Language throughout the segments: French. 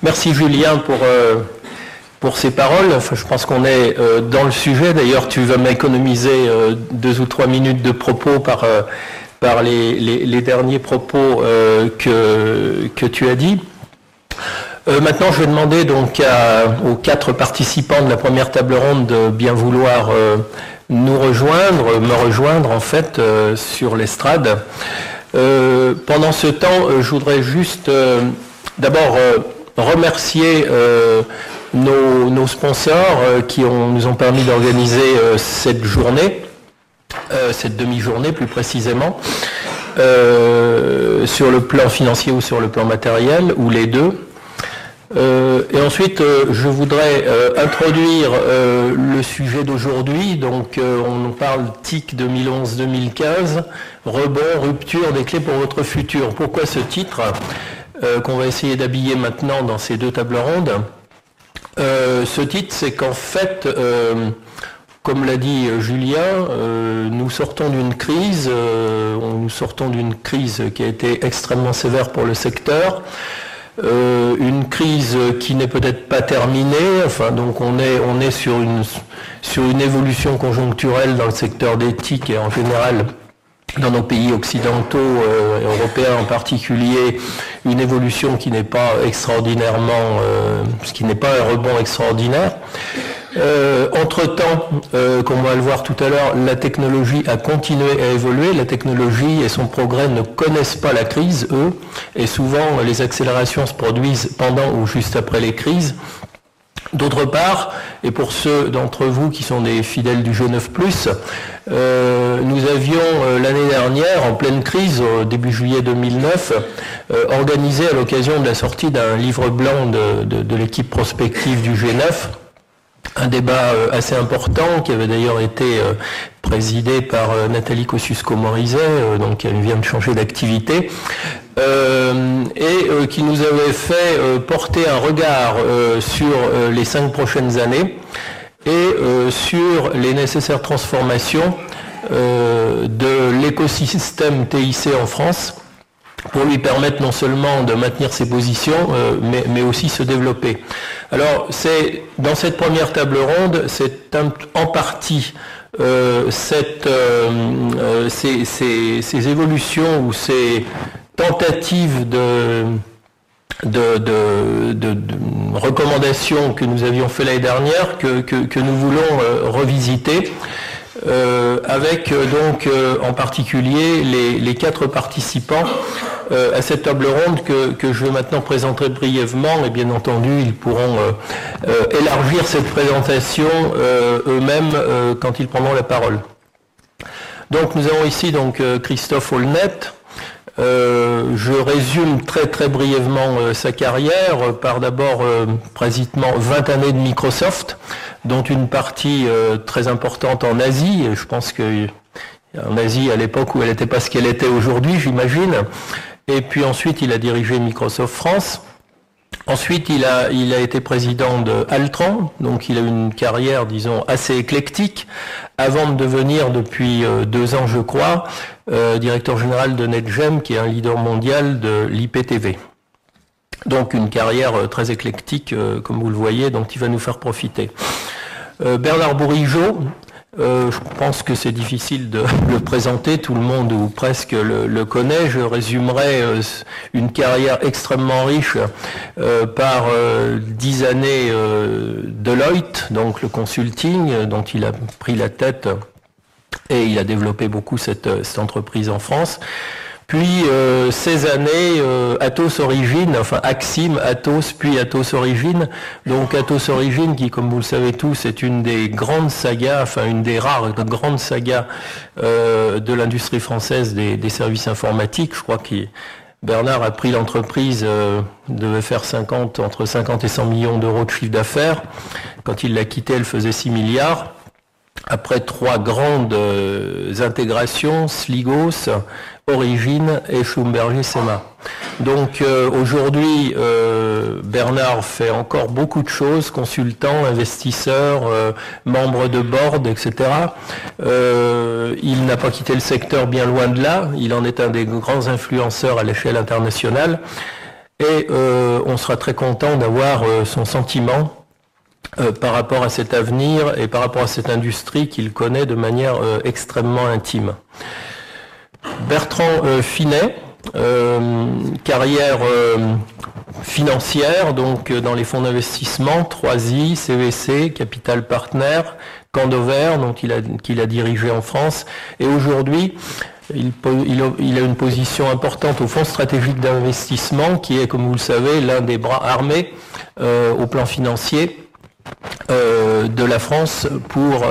Merci Julien pour ces paroles. Enfin, je pense qu'on est dans le sujet. D'ailleurs, tu vas m'économiser 2 ou 3 minutes de propos par les derniers propos que tu as dit. Maintenant, je vais demander donc aux 4 participants de la première table ronde de bien vouloir me rejoindre en fait sur l'estrade. Pendant ce temps, je voudrais juste d'abord remercier nos sponsors qui nous ont permis d'organiser cette journée, cette demi-journée plus précisément, sur le plan financier ou sur le plan matériel, ou les deux. Et ensuite, je voudrais introduire le sujet d'aujourd'hui. Donc, on parle TIC 2011-2015, rebond, rupture, des clés pour votre futur. Pourquoi ce titre qu'on va essayer d'habiller maintenant dans ces 2 tables rondes? Ce titre, c'est qu'en fait, comme l'a dit Julien, nous sortons d'une crise, qui a été extrêmement sévère pour le secteur. Une crise qui n'est peut-être pas terminée. Enfin, donc on est sur une évolution conjoncturelle dans le secteur des TIC et en général dans nos pays occidentaux, européens en particulier, une évolution qui n'est pas extraordinairement, ce qui n'est pas un rebond extraordinaire. Entre-temps, comme on va le voir tout à l'heure, la technologie a continué à évoluer. La technologie et son progrès ne connaissent pas la crise, eux, et souvent les accélérations se produisent pendant ou juste après les crises. D'autre part, et pour ceux d'entre vous qui sont des fidèles du G9+, nous avions l'année dernière, en pleine crise, au début juillet 2009, organisé à l'occasion de la sortie d'un livre blanc de l'équipe prospective du G9, un débat assez important qui avait d'ailleurs été présidé par Nathalie Kosciusko-Morizet, donc qui vient de changer d'activité, et qui nous avait fait porter un regard sur les 5 prochaines années et sur les nécessaires transformations de l'écosystème TIC en France, pour lui permettre non seulement de maintenir ses positions, mais aussi se développer. Alors, dans cette première table ronde, c'est en partie ces évolutions ou ces tentatives de recommandations que nous avions fait l'année dernière que nous voulons revisiter. Avec donc en particulier les 4 participants à cette table ronde que je vais maintenant présenter brièvement, et bien entendu ils pourront élargir cette présentation eux-mêmes quand ils prendront la parole. Donc nous avons ici donc Christophe Aulnet. Je résume très brièvement sa carrière par d'abord précisément 20 années de Microsoft, dont une partie très importante en Asie. Et je pense qu'en Asie, à l'époque où elle n'était pas ce qu'elle était aujourd'hui, j'imagine. Et puis ensuite, il a dirigé Microsoft France. Ensuite, il a été président de Altran, donc il a une carrière, disons, assez éclectique, avant de devenir, depuis 2 ans, je crois, directeur général de NetGem, qui est un leader mondial de l'IPTV. Donc une carrière très éclectique, comme vous le voyez, dont il va nous faire profiter. Bernard Bourigeaud, je pense que c'est difficile de le présenter, tout le monde ou presque le connaît. Je résumerai une carrière extrêmement riche par 10 années Deloitte, donc le consulting, dont il a pris la tête et il a développé beaucoup cette entreprise en France. Puis 16 années Atos Origine, enfin Axim, Atos, puis Atos Origine. Donc Atos Origine qui, comme vous le savez tous, est une des grandes sagas, enfin une des rares grandes sagas de l'industrie française des services informatiques. Je crois que Bernard a pris l'entreprise, devait faire entre 50 et 100 millions d'euros de chiffre d'affaires. Quand il l'a quittée, elle faisait 6 milliards. Après 3 grandes intégrations, Sligos, Origine et Schlumberger SEMA. Donc aujourd'hui, Bernard fait encore beaucoup de choses, consultant, investisseur, membre de board, etc. Il n'a pas quitté le secteur, bien loin de là. Il en est un des grands influenceurs à l'échelle internationale. et on sera très content d'avoir son sentiment par rapport à cet avenir et par rapport à cette industrie qu'il connaît de manière extrêmement intime. Bertrand Finet, carrière financière, donc dans les fonds d'investissement, 3i, CVC, Capital Partner, Candover, donc qu'il a dirigé en France, et aujourd'hui, il a une position importante au Fonds stratégique d'investissement, qui est, comme vous le savez, l'un des bras armés au plan financier de la France pour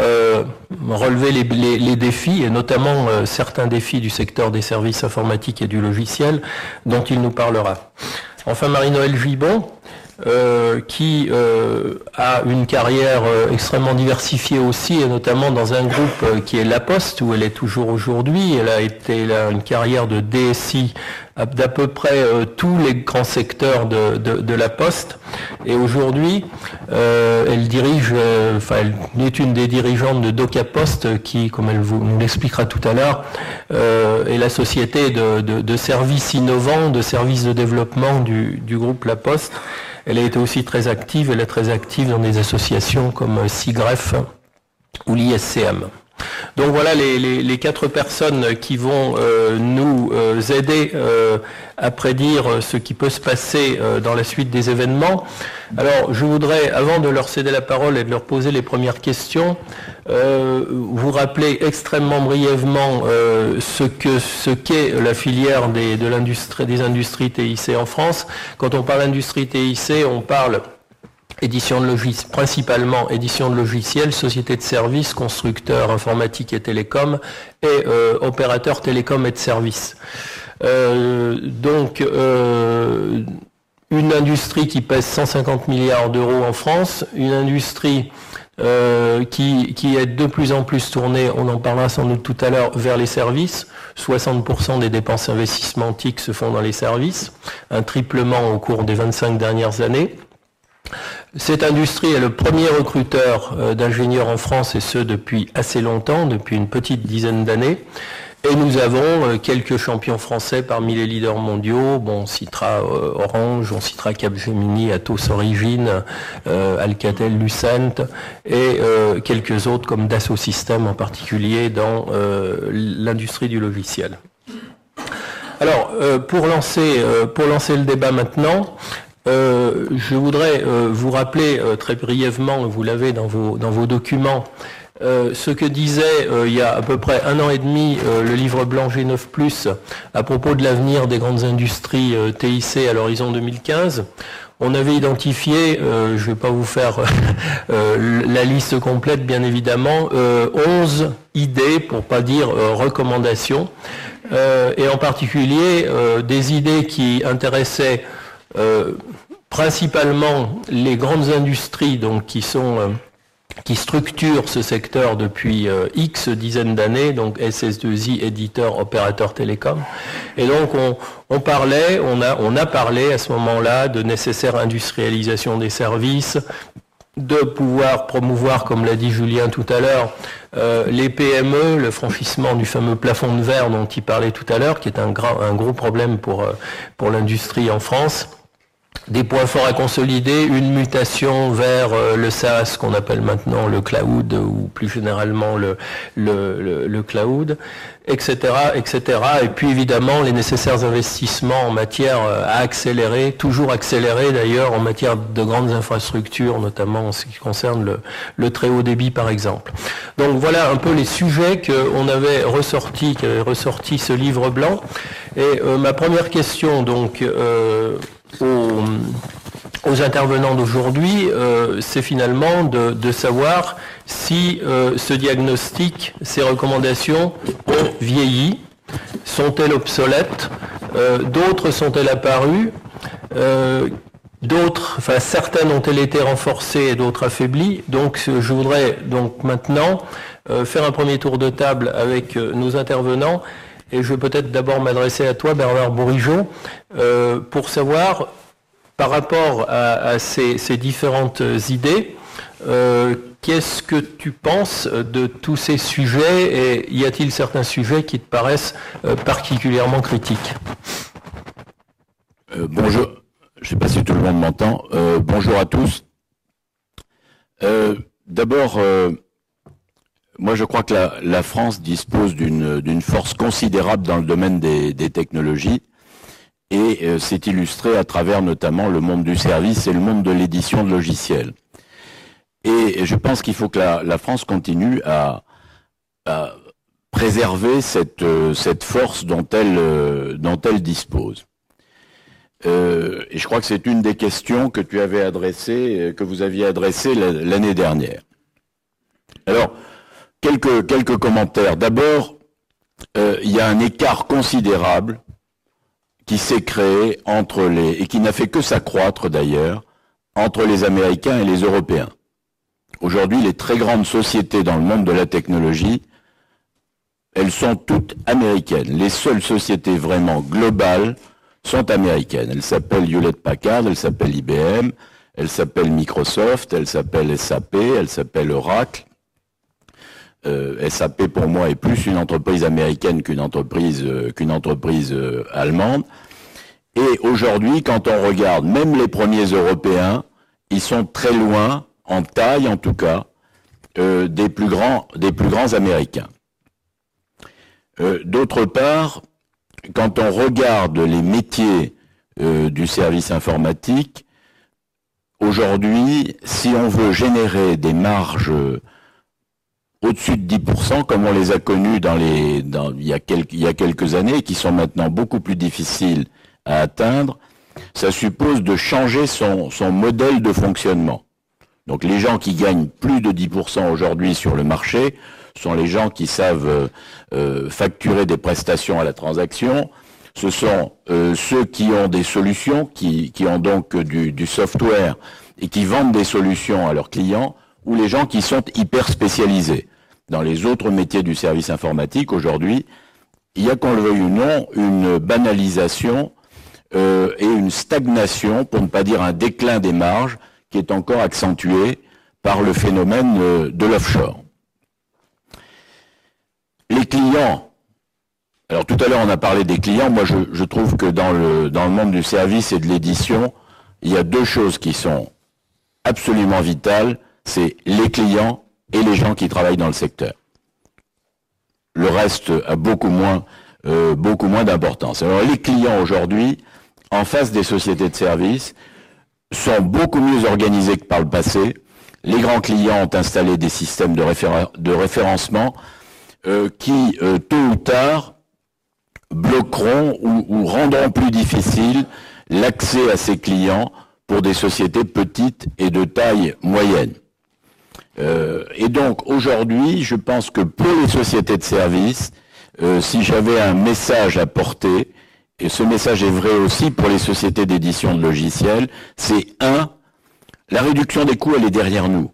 relever les défis, et notamment certains défis du secteur des services informatiques et du logiciel, dont il nous parlera. Enfin, Marie-Noëlle Gibon, qui a une carrière extrêmement diversifiée aussi, et notamment dans un groupe qui est La Poste, où elle est toujours aujourd'hui. Elle a une carrière de DSI d'à peu près tous les grands secteurs de La Poste. Et aujourd'hui, elle dirige, elle est une des dirigeantes de DocaPost, qui, comme elle nous l'expliquera tout à l'heure, est la société de services innovants, de services de développement du groupe La Poste. Elle a été aussi très active, elle est très active dans des associations comme SIGREF ou l'ISCM. Donc voilà les 4 personnes qui vont nous aider à prédire ce qui peut se passer dans la suite des événements. Alors je voudrais, avant de leur céder la parole et de leur poser les premières questions, vous rappeler extrêmement brièvement ce qu'est la filière des industries TIC en France. Quand on parle d'industrie TIC, on parle principalement édition de logiciels, sociétés de services, constructeurs informatiques et télécoms, et opérateurs télécoms et de services. Une industrie qui pèse 150 milliards d'euros en France, une industrie qui est de plus en plus tournée, on en parlera sans doute tout à l'heure, vers les services. 60% des dépenses investissementiques se font dans les services, un triplement au cours des 25 dernières années. Cette industrie est le premier recruteur d'ingénieurs en France, et ce depuis assez longtemps, depuis une petite dizaine d'années. Et nous avons quelques champions français parmi les leaders mondiaux. Bon, on citera Orange, on citera Capgemini, Atos Origine, Alcatel Lucent, et quelques autres comme Dassault Systèmes en particulier dans l'industrie du logiciel. Alors, pour lancer le débat maintenant, je voudrais vous rappeler très brièvement, vous l'avez dans vos documents, ce que disait il y a à peu près 1 an et demi le livre blanc G9+, à propos de l'avenir des grandes industries TIC à l'horizon 2015. On avait identifié, je ne vais pas vous faire la liste complète bien évidemment, 11 idées, pour pas dire recommandations, et en particulier des idées qui intéressaient principalement les grandes industries, donc qui structurent ce secteur depuis X dizaines d'années, donc SS2I, éditeurs, opérateurs télécoms. Et donc on a parlé à ce moment-là de nécessaire industrialisation des services, de pouvoir promouvoir, comme l'a dit Julien tout à l'heure, les PME, le franchissement du fameux plafond de verre dont il parlait tout à l'heure, qui est un gros problème pour l'industrie en France. Des points forts à consolider, une mutation vers le SaaS qu'on appelle maintenant le cloud, ou plus généralement le cloud, etc., etc. Et puis évidemment les nécessaires investissements en matière à accélérer, toujours accélérer d'ailleurs en matière de grandes infrastructures, notamment en ce qui concerne le très haut débit par exemple. Donc voilà un peu les sujets qu'on avait ressortis, qu'avait ressorti ce livre blanc. Et ma première question donc aux intervenants d'aujourd'hui, c'est finalement de savoir si ce diagnostic, ces recommandations ont vieilli, sont-elles obsolètes, d'autres sont-elles apparues, certaines ont-elles été renforcées et d'autres affaiblies. Donc je voudrais donc maintenant faire un premier tour de table avec nos intervenants. Et je vais peut-être d'abord m'adresser à toi, Bernard Bourigeaud, pour savoir, par rapport à ces différentes idées, qu'est-ce que tu penses de tous ces sujets, et y a-t-il certains sujets qui te paraissent particulièrement critiques ? Je ne sais pas si tout le monde m'entend. Bonjour à tous. D'abord, moi je crois que la France dispose d'une force considérable dans le domaine des technologies et c'est illustré à travers notamment le monde du service et le monde de l'édition de logiciels. Et je pense qu'il faut que la France continue à préserver cette force dont elle dispose. Et je crois que c'est une des questions que vous aviez adressées l'année dernière. Alors, quelques commentaires. D'abord, il y a un écart considérable qui s'est créé et qui n'a fait que s'accroître d'ailleurs, entre les Américains et les Européens. Aujourd'hui, les très grandes sociétés dans le monde de la technologie, elles sont toutes américaines. Les seules sociétés vraiment globales sont américaines. Elles s'appellent Hewlett-Packard, elles s'appellent IBM, elles s'appellent Microsoft, elles s'appellent SAP, elles s'appellent Oracle. SAP pour moi est plus une entreprise américaine qu'une entreprise allemande. Et aujourd'hui, quand on regarde même les premiers Européens, ils sont très loin, en taille en tout cas, des plus grands Américains. D'autre part, quand on regarde les métiers du service informatique, aujourd'hui, si on veut générer des marges au-dessus de 10%, comme on les a connus il y a quelques années, qui sont maintenant beaucoup plus difficiles à atteindre, ça suppose de changer son modèle de fonctionnement. Donc les gens qui gagnent plus de 10% aujourd'hui sur le marché sont les gens qui savent facturer des prestations à la transaction. Ce sont ceux qui ont des solutions, qui ont donc du software et qui vendent des solutions à leurs clients, ou les gens qui sont hyper spécialisés. Dans les autres métiers du service informatique, aujourd'hui, il y a, qu'on le veuille ou non, une banalisation et une stagnation, pour ne pas dire un déclin des marges, qui est encore accentué par le phénomène de l'offshore. Les clients, alors tout à l'heure on a parlé des clients, moi je trouve que dans le monde du service et de l'édition, il y a deux choses qui sont absolument vitales, c'est les clients et les gens qui travaillent dans le secteur. Le reste a beaucoup moins d'importance. Alors les clients aujourd'hui, en face des sociétés de services, sont beaucoup mieux organisés que par le passé. Les grands clients ont installé des systèmes de référencement qui, tôt ou tard, bloqueront ou rendront plus difficile l'accès à ces clients pour des sociétés petites et de taille moyenne. Et donc, aujourd'hui, je pense que pour les sociétés de services, si j'avais un message à porter, et ce message est vrai aussi pour les sociétés d'édition de logiciels, c'est la réduction des coûts, elle est derrière nous.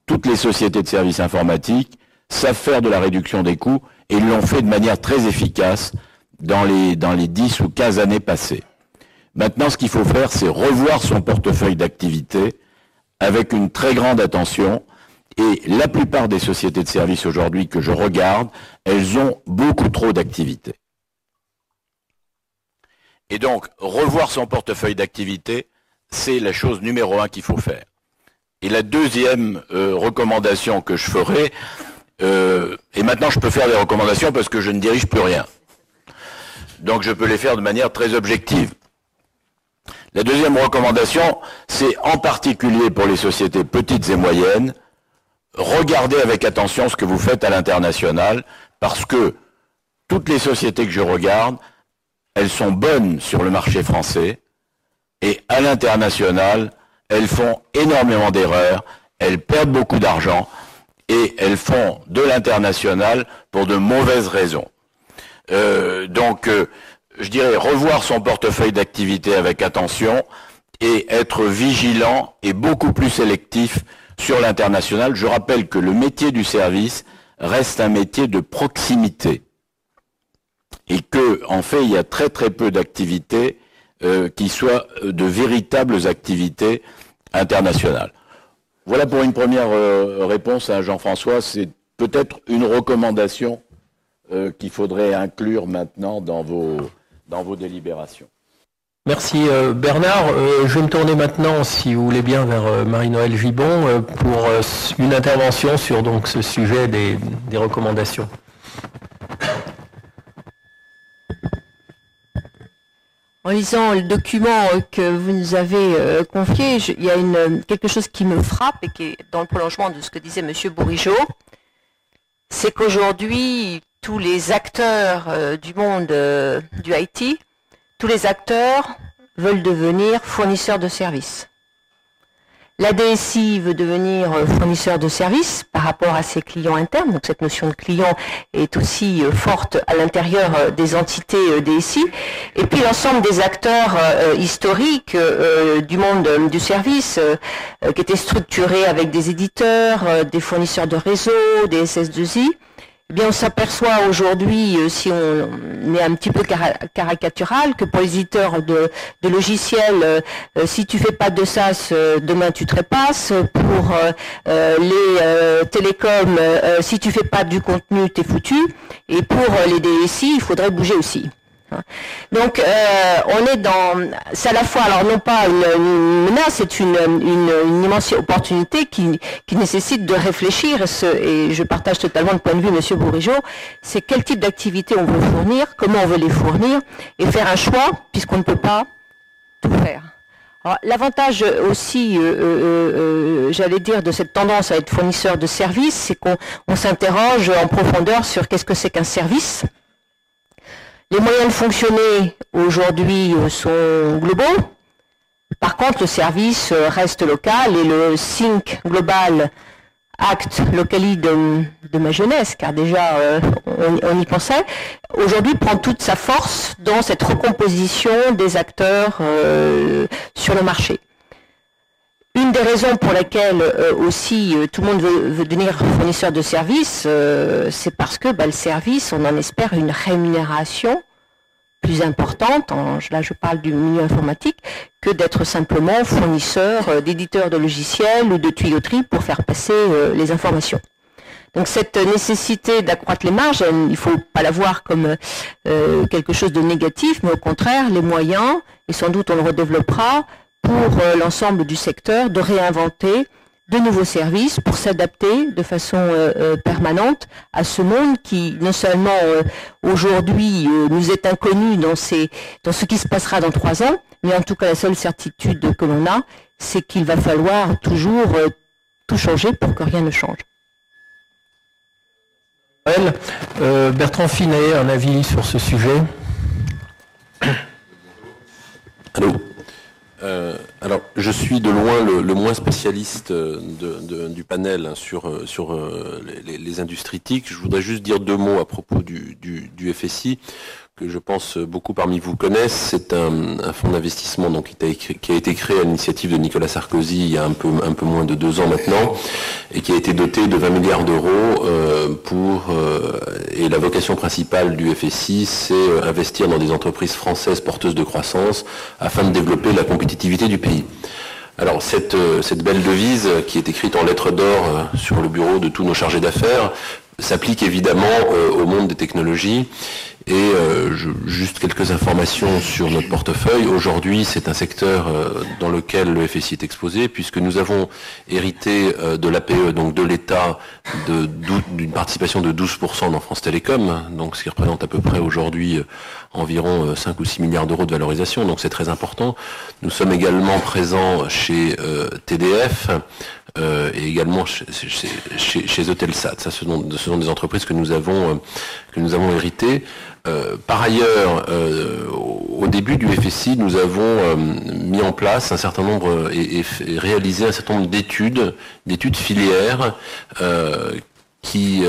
Toutes les sociétés de services informatiques savent faire de la réduction des coûts et l'ont fait de manière très efficace dans les 10 ou 15 années passées. Maintenant, ce qu'il faut faire, c'est revoir son portefeuille d'activités avec une très grande attention. Et la plupart des sociétés de services aujourd'hui que je regarde, elles ont beaucoup trop d'activités. Et donc, revoir son portefeuille d'activités, c'est la chose numéro 1 qu'il faut faire. Et la deuxième recommandation que je ferai, et maintenant je peux faire des recommandations parce que je ne dirige plus rien. Donc je peux les faire de manière très objective. La deuxième recommandation, c'est en particulier pour les sociétés petites et moyennes, regardez avec attention ce que vous faites à l'international, parce que toutes les sociétés que je regarde, elles sont bonnes sur le marché français, et à l'international, elles font énormément d'erreurs, elles perdent beaucoup d'argent, et elles font de l'international pour de mauvaises raisons. Donc, je dirais revoir son portefeuille d'activité avec attention, et être vigilant et beaucoup plus sélectif sur l'international. Je rappelle que le métier du service reste un métier de proximité et que, en fait, il y a très très peu d'activités qui soient de véritables activités internationales. Voilà pour une première réponse à Jean-François. C'est peut-être une recommandation qu'il faudrait inclure maintenant dans vos délibérations. Merci Bernard. Je vais me tourner maintenant, si vous voulez bien, vers Marie-Noëlle Gibon pour une intervention sur donc ce sujet des recommandations. En lisant le document que vous nous avez confié, il y a quelque chose qui me frappe et qui est dans le prolongement de ce que disait M. Bourigeaud, c'est qu'aujourd'hui, tous les acteurs du monde du IT, tous les acteurs veulent devenir fournisseurs de services. La DSI veut devenir fournisseur de services par rapport à ses clients internes. Donc cette notion de client est aussi forte à l'intérieur des entités DSI. Et puis l'ensemble des acteurs historiques du monde du service qui étaient structurés avec des éditeurs, des fournisseurs de réseau, des SS2I. Eh bien, on s'aperçoit aujourd'hui, si on est un petit peu caricatural, que pour les éditeurs de logiciels, si tu fais pas de SaaS, demain tu trépasses. Pour les télécoms, si tu fais pas du contenu, t'es foutu. Et pour les DSI, il faudrait bouger aussi. Donc, on est dans, c'est à la fois, alors non pas une menace, c'est une immense opportunité qui nécessite de réfléchir, et je partage totalement le point de vue de M. Bourigeaud, c'est quel type d'activité on veut fournir, comment on veut les fournir, et faire un choix, puisqu'on ne peut pas tout faire. L'avantage aussi, j'allais dire, de cette tendance à être fournisseur de services, c'est qu'on s'interroge en profondeur sur qu'est-ce que c'est qu'un service. Les moyens de fonctionner aujourd'hui sont globaux. Par contre, le service reste local et le Think Global Act Locally de ma jeunesse, car déjà on y pensait, aujourd'hui prend toute sa force dans cette recomposition des acteurs sur le marché. Une des raisons pour laquelle aussi tout le monde veut devenir fournisseur de services, c'est parce que le service, on en espère une rémunération plus importante, là je parle du milieu informatique, que d'être simplement fournisseur d'éditeurs de logiciels ou de tuyauterie pour faire passer les informations. Donc cette nécessité d'accroître les marges, il ne faut pas la voir comme quelque chose de négatif, mais au contraire, les moyens, et sans doute on le redéveloppera, pour l'ensemble du secteur, de réinventer de nouveaux services pour s'adapter de façon permanente à ce monde qui, non seulement aujourd'hui nous est inconnu dans ce qui se passera dans 3 ans, mais en tout cas la seule certitude que l'on a, c'est qu'il va falloir toujours tout changer pour que rien ne change. Bertrand Finet, un avis sur ce sujet? Allô. Alors, je suis de loin le moins spécialiste du panel sur les industries TIC. Je voudrais juste dire 2 mots à propos du FSI, que je pense beaucoup parmi vous connaissent. C'est un fonds d'investissement donc qui a été créé à l'initiative de Nicolas Sarkozy il y a un peu moins de 2 ans maintenant, et qui a été doté de 20 milliards d'euros et la vocation principale du FSI, c'est investir dans des entreprises françaises porteuses de croissance afin de développer la compétitivité du pays. Alors cette belle devise qui est écrite en lettres d'or sur le bureau de tous nos chargés d'affaires s'applique évidemment au monde des technologies. Et juste quelques informations sur notre portefeuille. Aujourd'hui, c'est un secteur dans lequel le FSI est exposé, puisque nous avons hérité de l'APE, donc de l'État, d'une participation de 12% dans France Télécom, donc ce qui représente à peu près aujourd'hui environ 5 ou 6 milliards d'euros de valorisation, donc c'est très important. Nous sommes également présents chez TDF, et également chez Eutelsat. Ça, ce sont des entreprises que nous avons héritées. Par ailleurs, au début du FSI, nous avons mis en place un certain nombre et réalisé un certain nombre d'études filières qui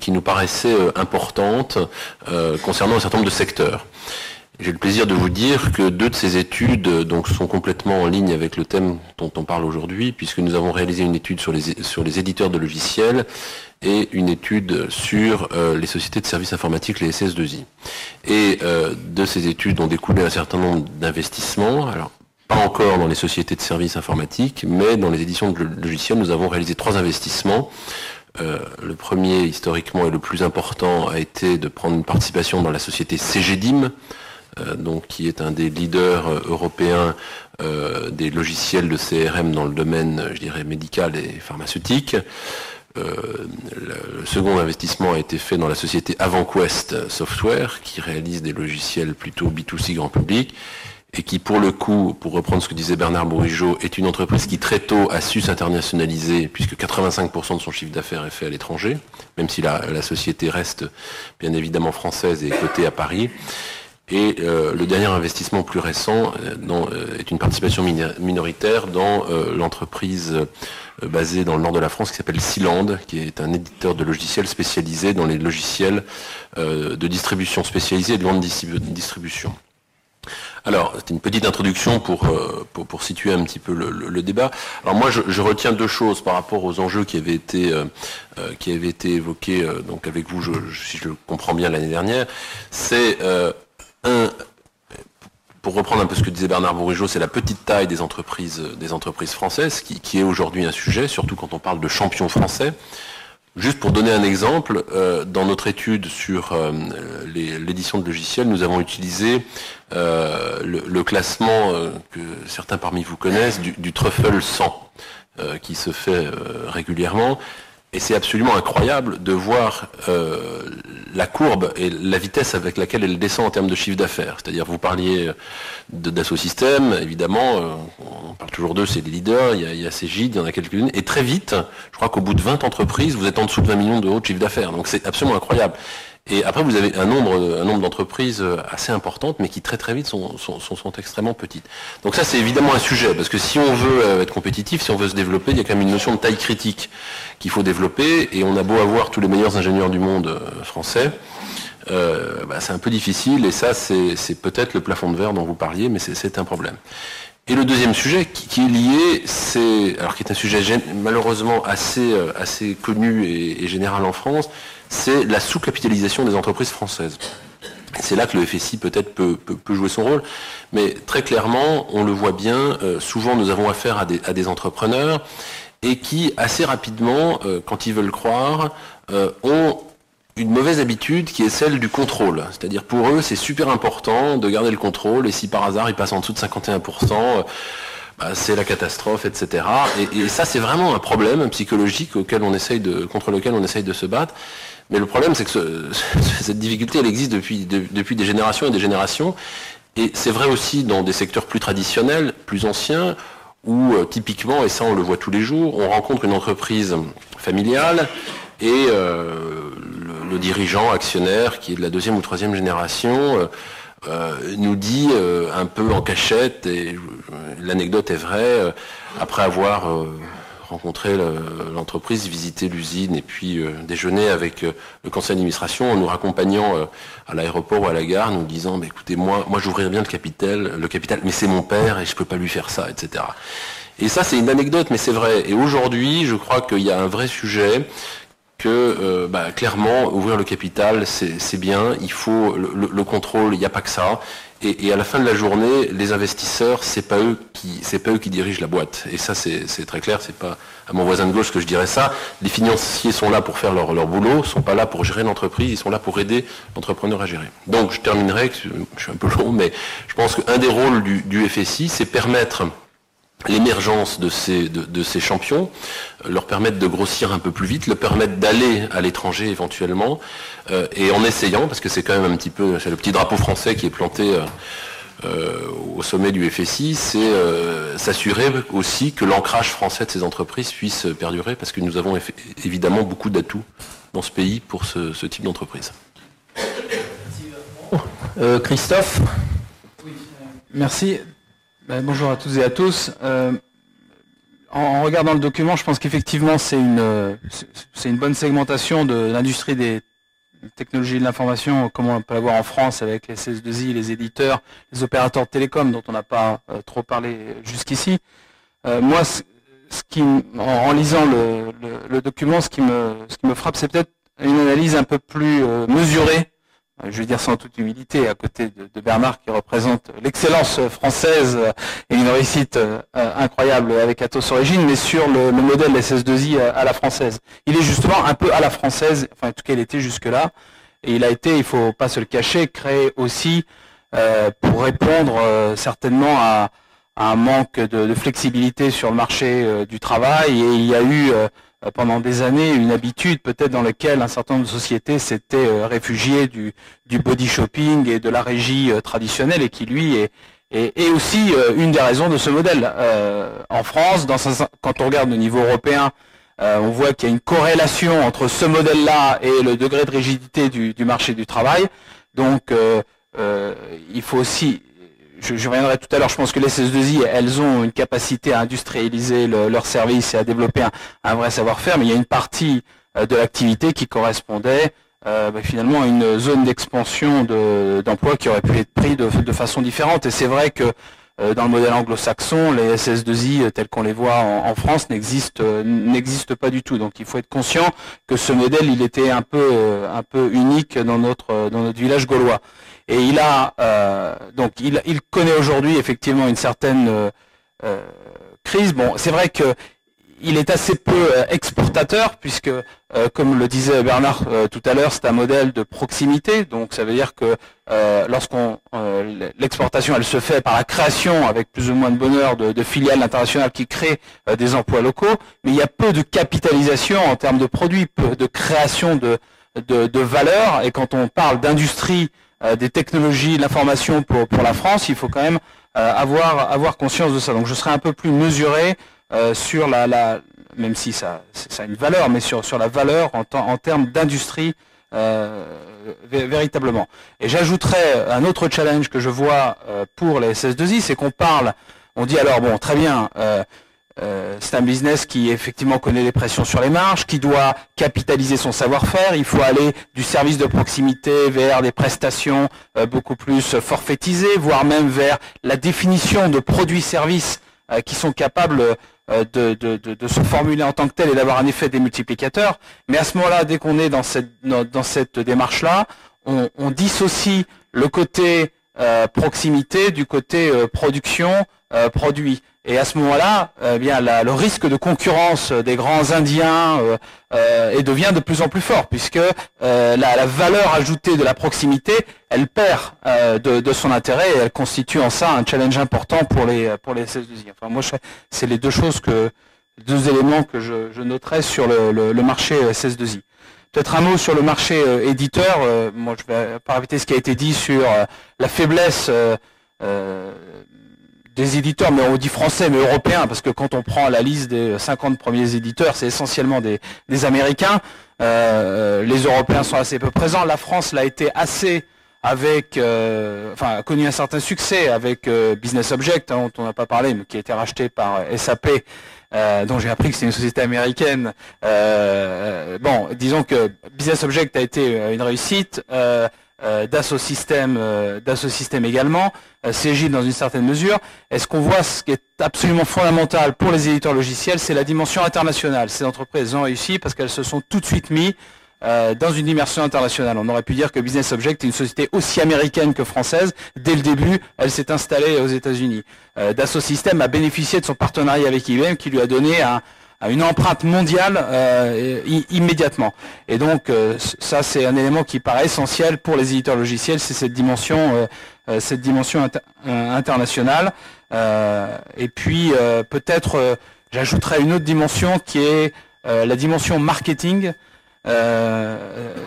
nous paraissaient importantes concernant un certain nombre de secteurs. J'ai le plaisir de vous dire que 2 de ces études donc sont complètement en ligne avec le thème dont on parle aujourd'hui, puisque nous avons réalisé une étude sur les éditeurs de logiciels et une étude sur les sociétés de services informatiques, les SS2I. Et de ces études ont découlé un certain nombre d'investissements. Alors, pas encore dans les sociétés de services informatiques, mais dans les éditions de logiciels, nous avons réalisé 3 investissements. Le premier, historiquement, et le plus important, a été de prendre une participation dans la société CGDIM, donc qui est un des leaders européens des logiciels de CRM dans le domaine, je dirais, médical et pharmaceutique. Le second investissement a été fait dans la société AvantQuest Software, qui réalise des logiciels plutôt B2C grand public, et qui, pour le coup, pour reprendre ce que disait Bernard Bourigeaud, est une entreprise qui très tôt a su s'internationaliser, puisque 85% de son chiffre d'affaires est fait à l'étranger, même si la société reste bien évidemment française et cotée à Paris. Et le dernier investissement plus récent est une participation minoritaire dans l'entreprise basée dans le nord de la France qui s'appelle Sealand, qui est un éditeur de logiciels spécialisé dans les logiciels de distribution spécialisée et de grande distribution. Alors, c'était une petite introduction pour situer un petit peu le débat. Alors moi, je retiens deux choses par rapport aux enjeux qui avaient été évoqués donc avec vous, si je le comprends bien, l'année dernière. C'est pour reprendre un peu ce que disait Bernard Bourigeaud, c'est la petite taille des entreprises françaises qui est aujourd'hui un sujet, surtout quand on parle de champions français. Juste pour donner un exemple, dans notre étude sur l'édition de logiciels, nous avons utilisé le classement que certains parmi vous connaissent du Truffle 100, qui se fait régulièrement. Et c'est absolument incroyable de voir la courbe et la vitesse avec laquelle elle descend en termes de chiffre d'affaires. C'est-à-dire, vous parliez d'Asso Systèmes, évidemment, on parle toujours d'eux, c'est les leaders, il y a Cegid, il y en a quelques-unes, et très vite, je crois qu'au bout de 20 entreprises, vous êtes en dessous de 20 millions d'euros de chiffre d'affaires. Donc c'est absolument incroyable. Et après, vous avez un nombre d'entreprises assez importantes, mais qui très très vite sont extrêmement petites. Donc ça, c'est évidemment un sujet, parce que si on veut être compétitif, si on veut se développer, il y a quand même une notion de taille critique qu'il faut développer, et on a beau avoir tous les meilleurs ingénieurs du monde français, c'est un peu difficile, et ça, c'est peut-être le plafond de verre dont vous parliez, mais c'est un problème. Et le deuxième sujet qui est lié, qui est un sujet malheureusement assez connu et général en France, c'est la sous-capitalisation des entreprises françaises. C'est là que le FSI peut-être peut jouer son rôle, mais très clairement, on le voit bien, souvent nous avons affaire à des entrepreneurs et qui, assez rapidement, quand ils veulent croire, ont une mauvaise habitude qui est celle du contrôle. C'est-à-dire pour eux, c'est super important de garder le contrôle, et si par hasard ils passent en dessous de 51%, c'est la catastrophe, etc. Et ça, c'est vraiment un problème psychologique contre lequel on essaye de se battre. Mais le problème, c'est que cette difficulté, elle existe depuis des générations et des générations. Et c'est vrai aussi dans des secteurs plus traditionnels, plus anciens, où typiquement, et ça on le voit tous les jours, on rencontre une entreprise familiale et le dirigeant actionnaire, qui est de la deuxième ou troisième génération, nous dit un peu en cachette, et l'anecdote est vraie, après avoir rencontré l'entreprise, visité l'usine et puis déjeuner avec le conseil d'administration en nous raccompagnant à l'aéroport ou à la gare, nous disant écoutez, moi j'ouvrirais bien le capital, mais c'est mon père et je peux pas lui faire ça, etc. Et ça, c'est une anecdote, mais c'est vrai. Et aujourd'hui, je crois qu'il y a un vrai sujet que clairement ouvrir le capital c'est bien, il faut le contrôle, il n'y a pas que ça, et à la fin de la journée les investisseurs c'est pas eux qui dirigent la boîte, et ça c'est très clair, c'est pas à mon voisin de gauche que je dirais ça. Les financiers sont là pour faire leur boulot, sont pas là pour gérer l'entreprise, ils sont là pour aider l'entrepreneur à gérer. Donc je terminerai, je suis un peu long, mais je pense qu'un des rôles du FSI, c'est permettre l'émergence de ces champions, leur permettre de grossir un peu plus vite, leur permettre d'aller à l'étranger éventuellement, et en essayant, parce que c'est quand même un petit peu, c'est le petit drapeau français qui est planté au sommet du FSI, c'est s'assurer aussi que l'ancrage français de ces entreprises puisse perdurer, parce que nous avons évidemment beaucoup d'atouts dans ce pays pour ce type d'entreprise. Christophe ? Oui, merci. Bonjour à toutes et à tous. En regardant le document, je pense qu'effectivement c'est une bonne segmentation de l'industrie des technologies de l'information, comme on peut l'avoir en France avec les SS2I, les éditeurs, les opérateurs de télécom dont on n'a pas trop parlé jusqu'ici. Moi, en lisant le document, ce qui me frappe, c'est peut-être une analyse un peu plus mesurée. Je vais dire sans toute humilité, à côté de Bernard qui représente l'excellence française et une réussite incroyable avec Atos Origine, mais sur le modèle SS2I à la française. Il est justement un peu à la française, enfin en tout cas il était jusque-là, et il a été, il faut pas se le cacher, créé aussi pour répondre certainement à un manque de flexibilité sur le marché du travail. Et il y a eu pendant des années une habitude peut-être dans laquelle un certain nombre de sociétés s'étaient réfugiées du body shopping et de la régie traditionnelle, et qui lui est aussi une des raisons de ce modèle. En France, quand on regarde au niveau européen, on voit qu'il y a une corrélation entre ce modèle-là et le degré de rigidité du marché du travail. Donc, il faut aussi, je reviendrai tout à l'heure, je pense que les SS2I, elles ont une capacité à industrialiser leurs services et à développer un vrai savoir-faire, mais il y a une partie de l'activité qui correspondait finalement à une zone d'expansion d'emploi qui aurait pu être pris de façon différente. Et c'est vrai que dans le modèle anglo-saxon, les SS2I tels qu'on les voit en France n'existent pas du tout. Donc il faut être conscient que ce modèle, il était un peu unique dans notre village gaulois. Et il connaît aujourd'hui effectivement une certaine crise. Bon, c'est vrai que il est assez peu exportateur, puisque, comme le disait Bernard tout à l'heure, c'est un modèle de proximité. Donc ça veut dire que l'exportation, elle se fait par la création, avec plus ou moins de bonheur, de filiales internationales qui créent des emplois locaux, mais il y a peu de capitalisation en termes de produits, peu de création de valeur. Et quand on parle d'industrie, des technologies, de l'information pour la France, il faut quand même avoir conscience de ça. Donc je serai un peu plus mesuré sur même si ça a une valeur, mais sur la valeur en termes d'industrie véritablement. Et j'ajouterais un autre challenge que je vois pour les SS2I, c'est on dit alors bon, très bien, c'est un business qui effectivement connaît des pressions sur les marges, qui doit capitaliser son savoir-faire, il faut aller du service de proximité vers des prestations beaucoup plus forfaitisées, voire même vers la définition de produits-services qui sont capables de se formuler en tant que tel et d'avoir un effet démultiplicateur. Mais à ce moment-là, dès qu'on est dans cette démarche-là, on dissocie le côté proximité du côté production, produit. Et à ce moment-là, le risque de concurrence des grands Indiens devient de plus en plus fort, puisque la valeur ajoutée de la proximité, elle perd de son intérêt, et elle constitue en ça un challenge important pour les SS2I. Enfin, moi, c'est les deux éléments que je noterais sur le marché SS2I. Peut-être un mot sur le marché éditeur. Moi, je vais pas répéter ce qui a été dit sur la faiblesse des éditeurs, mais on dit français, mais européens, parce que quand on prend la liste des 50 premiers éditeurs, c'est essentiellement des Américains. Les Européens sont assez peu présents. La France l'a été assez a connu un certain succès avec Business Object, dont on n'a pas parlé, mais qui a été racheté par SAP, dont j'ai appris que c'est une société américaine. Disons que Business Object a été une réussite. Dassault Systèmes également, CJ dans une certaine mesure. Est-ce qu'on voit ce qui est absolument fondamental pour les éditeurs logiciels, c'est la dimension internationale. Ces entreprises ont réussi parce qu'elles se sont tout de suite mis dans une dimension internationale. On aurait pu dire que Business Object est une société aussi américaine que française. Dès le début, elle s'est installée aux États-Unis. Dassault Systèmes a bénéficié de son partenariat avec IBM, qui lui a donné une empreinte mondiale immédiatement. Et donc ça, c'est un élément qui paraît essentiel pour les éditeurs logiciels, c'est cette dimension internationale. Et puis peut-être j'ajouterais une autre dimension qui est la dimension marketing.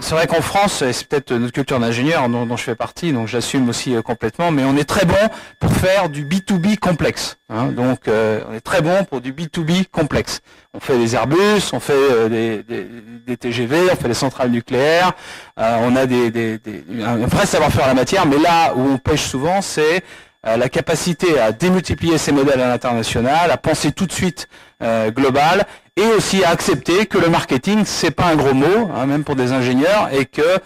C'est vrai qu'en France, et c'est peut-être notre culture d'ingénieur dont je fais partie, donc j'assume aussi complètement, mais on est très bon pour faire du B2B complexe. Donc on est très bon pour du B2B complexe. On fait des Airbus, on fait des TGV, on fait des centrales nucléaires, on a un vrai savoir-faire en la matière, mais là où on pêche souvent, c'est la capacité à démultiplier ces modèles à l'international, à penser tout de suite global, et aussi à accepter que le marketing, c'est pas un gros mot, même pour des ingénieurs, et que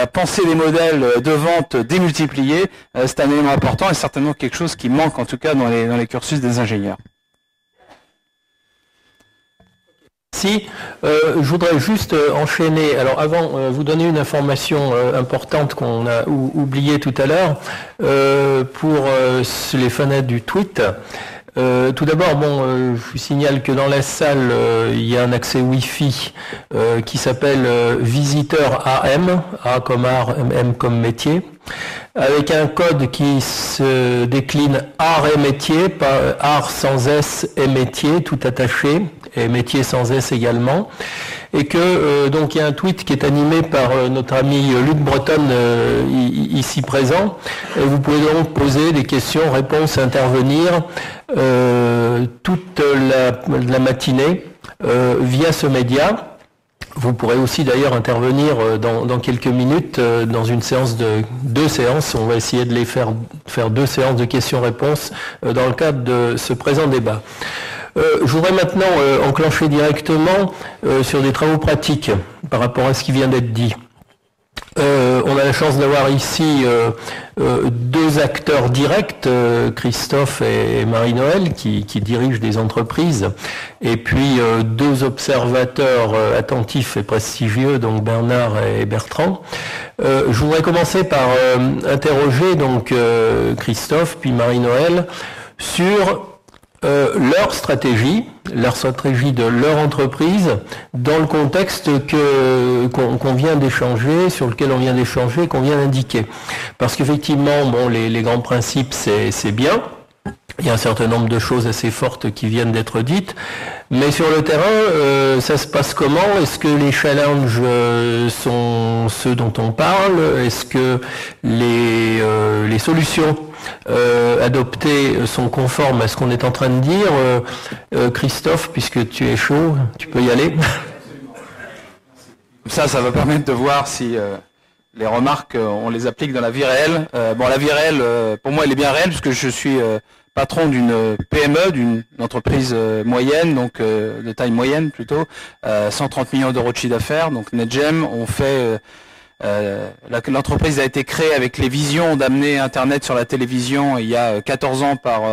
penser des modèles de vente démultipliés, c'est un élément important et certainement quelque chose qui manque en tout cas dans les cursus des ingénieurs. Si, je voudrais juste enchaîner. Alors avant, vous donner une information importante qu'on a oubliée tout à l'heure pour les fenêtres du tweet. Tout d'abord, je vous signale que dans la salle, il y a un accès Wi-Fi qui s'appelle Visiteur AM, A comme art, M comme métier. avec un code qui se décline art et métier, pas art sans S et métier, tout attaché, et métier sans S également. Et que donc il y a un tweet qui est animé par notre ami Luc Breton ici présent. Et vous pouvez donc poser des questions, réponses, intervenir toute la matinée via ce média. Vous pourrez aussi d'ailleurs intervenir dans quelques minutes dans une séance de 2 séances. On va essayer de les faire 2 séances de questions-réponses dans le cadre de ce présent débat. Je voudrais maintenant enclencher directement sur des travaux pratiques par rapport à ce qui vient d'être dit. On a la chance d'avoir ici 2 acteurs directs, Christophe et Marie-Noël, qui dirigent des entreprises, et puis 2 observateurs attentifs et prestigieux, donc Bernard et Bertrand. Je voudrais commencer par interroger donc Christophe puis Marie-Noël sur leur stratégie de leur entreprise dans le contexte qu'on vient d'échanger, sur lequel on vient d'échanger, qu'on vient d'indiquer. Parce qu'effectivement, bon, les grands principes, c'est bien. Il y a un certain nombre de choses assez fortes qui viennent d'être dites. Mais sur le terrain, ça se passe comment? Est-ce que les challenges sont ceux dont on parle? Est-ce que les solutions adoptées sont conformes à ce qu'on est en train de dire? Christophe, puisque tu es chaud, tu peux y aller. Ça va permettre de voir si les remarques, on les applique dans la vie réelle. Bon, la vie réelle, pour moi, elle est bien réelle, puisque je suis patron d'une PME, d'une entreprise moyenne, donc de taille moyenne plutôt, 130 millions d'euros de chiffre d'affaires. Donc NetGem, on fait l'entreprise a été créée avec les visions d'amener Internet sur la télévision il y a 14 ans par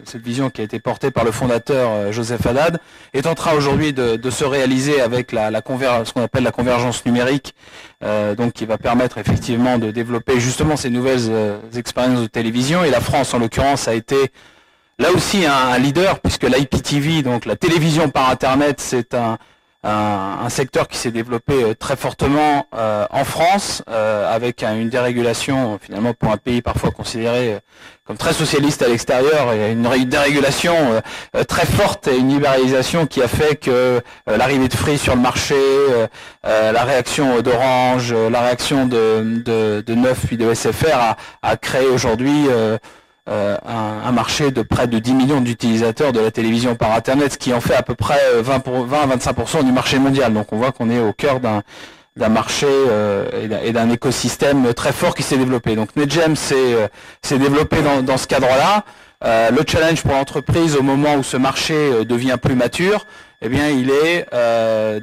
cette vision qui a été portée par le fondateur Joseph Haddad, est en train aujourd'hui de se réaliser avec ce qu'on appelle la convergence numérique, donc qui va permettre effectivement de développer justement ces nouvelles expériences de télévision. Et la France en l'occurrence a été là aussi un leader, puisque l'IPTV, donc la télévision par Internet, c'est un secteur qui s'est développé très fortement en France, avec une dérégulation finalement pour un pays parfois considéré comme très socialiste à l'extérieur, et une dérégulation très forte et une libéralisation qui a fait que l'arrivée de Free sur le marché, la réaction d'Orange, la réaction de Neuf puis de SFR a créé aujourd'hui un marché de près de 10 millions d'utilisateurs de la télévision par Internet, ce qui en fait à peu près 20 à 25% du marché mondial. Donc on voit qu'on est au cœur d'un marché et d'un écosystème très fort qui s'est développé. Donc NetGem s'est développé dans ce cadre-là. Le challenge pour l'entreprise au moment où ce marché devient plus mature, eh bien, il est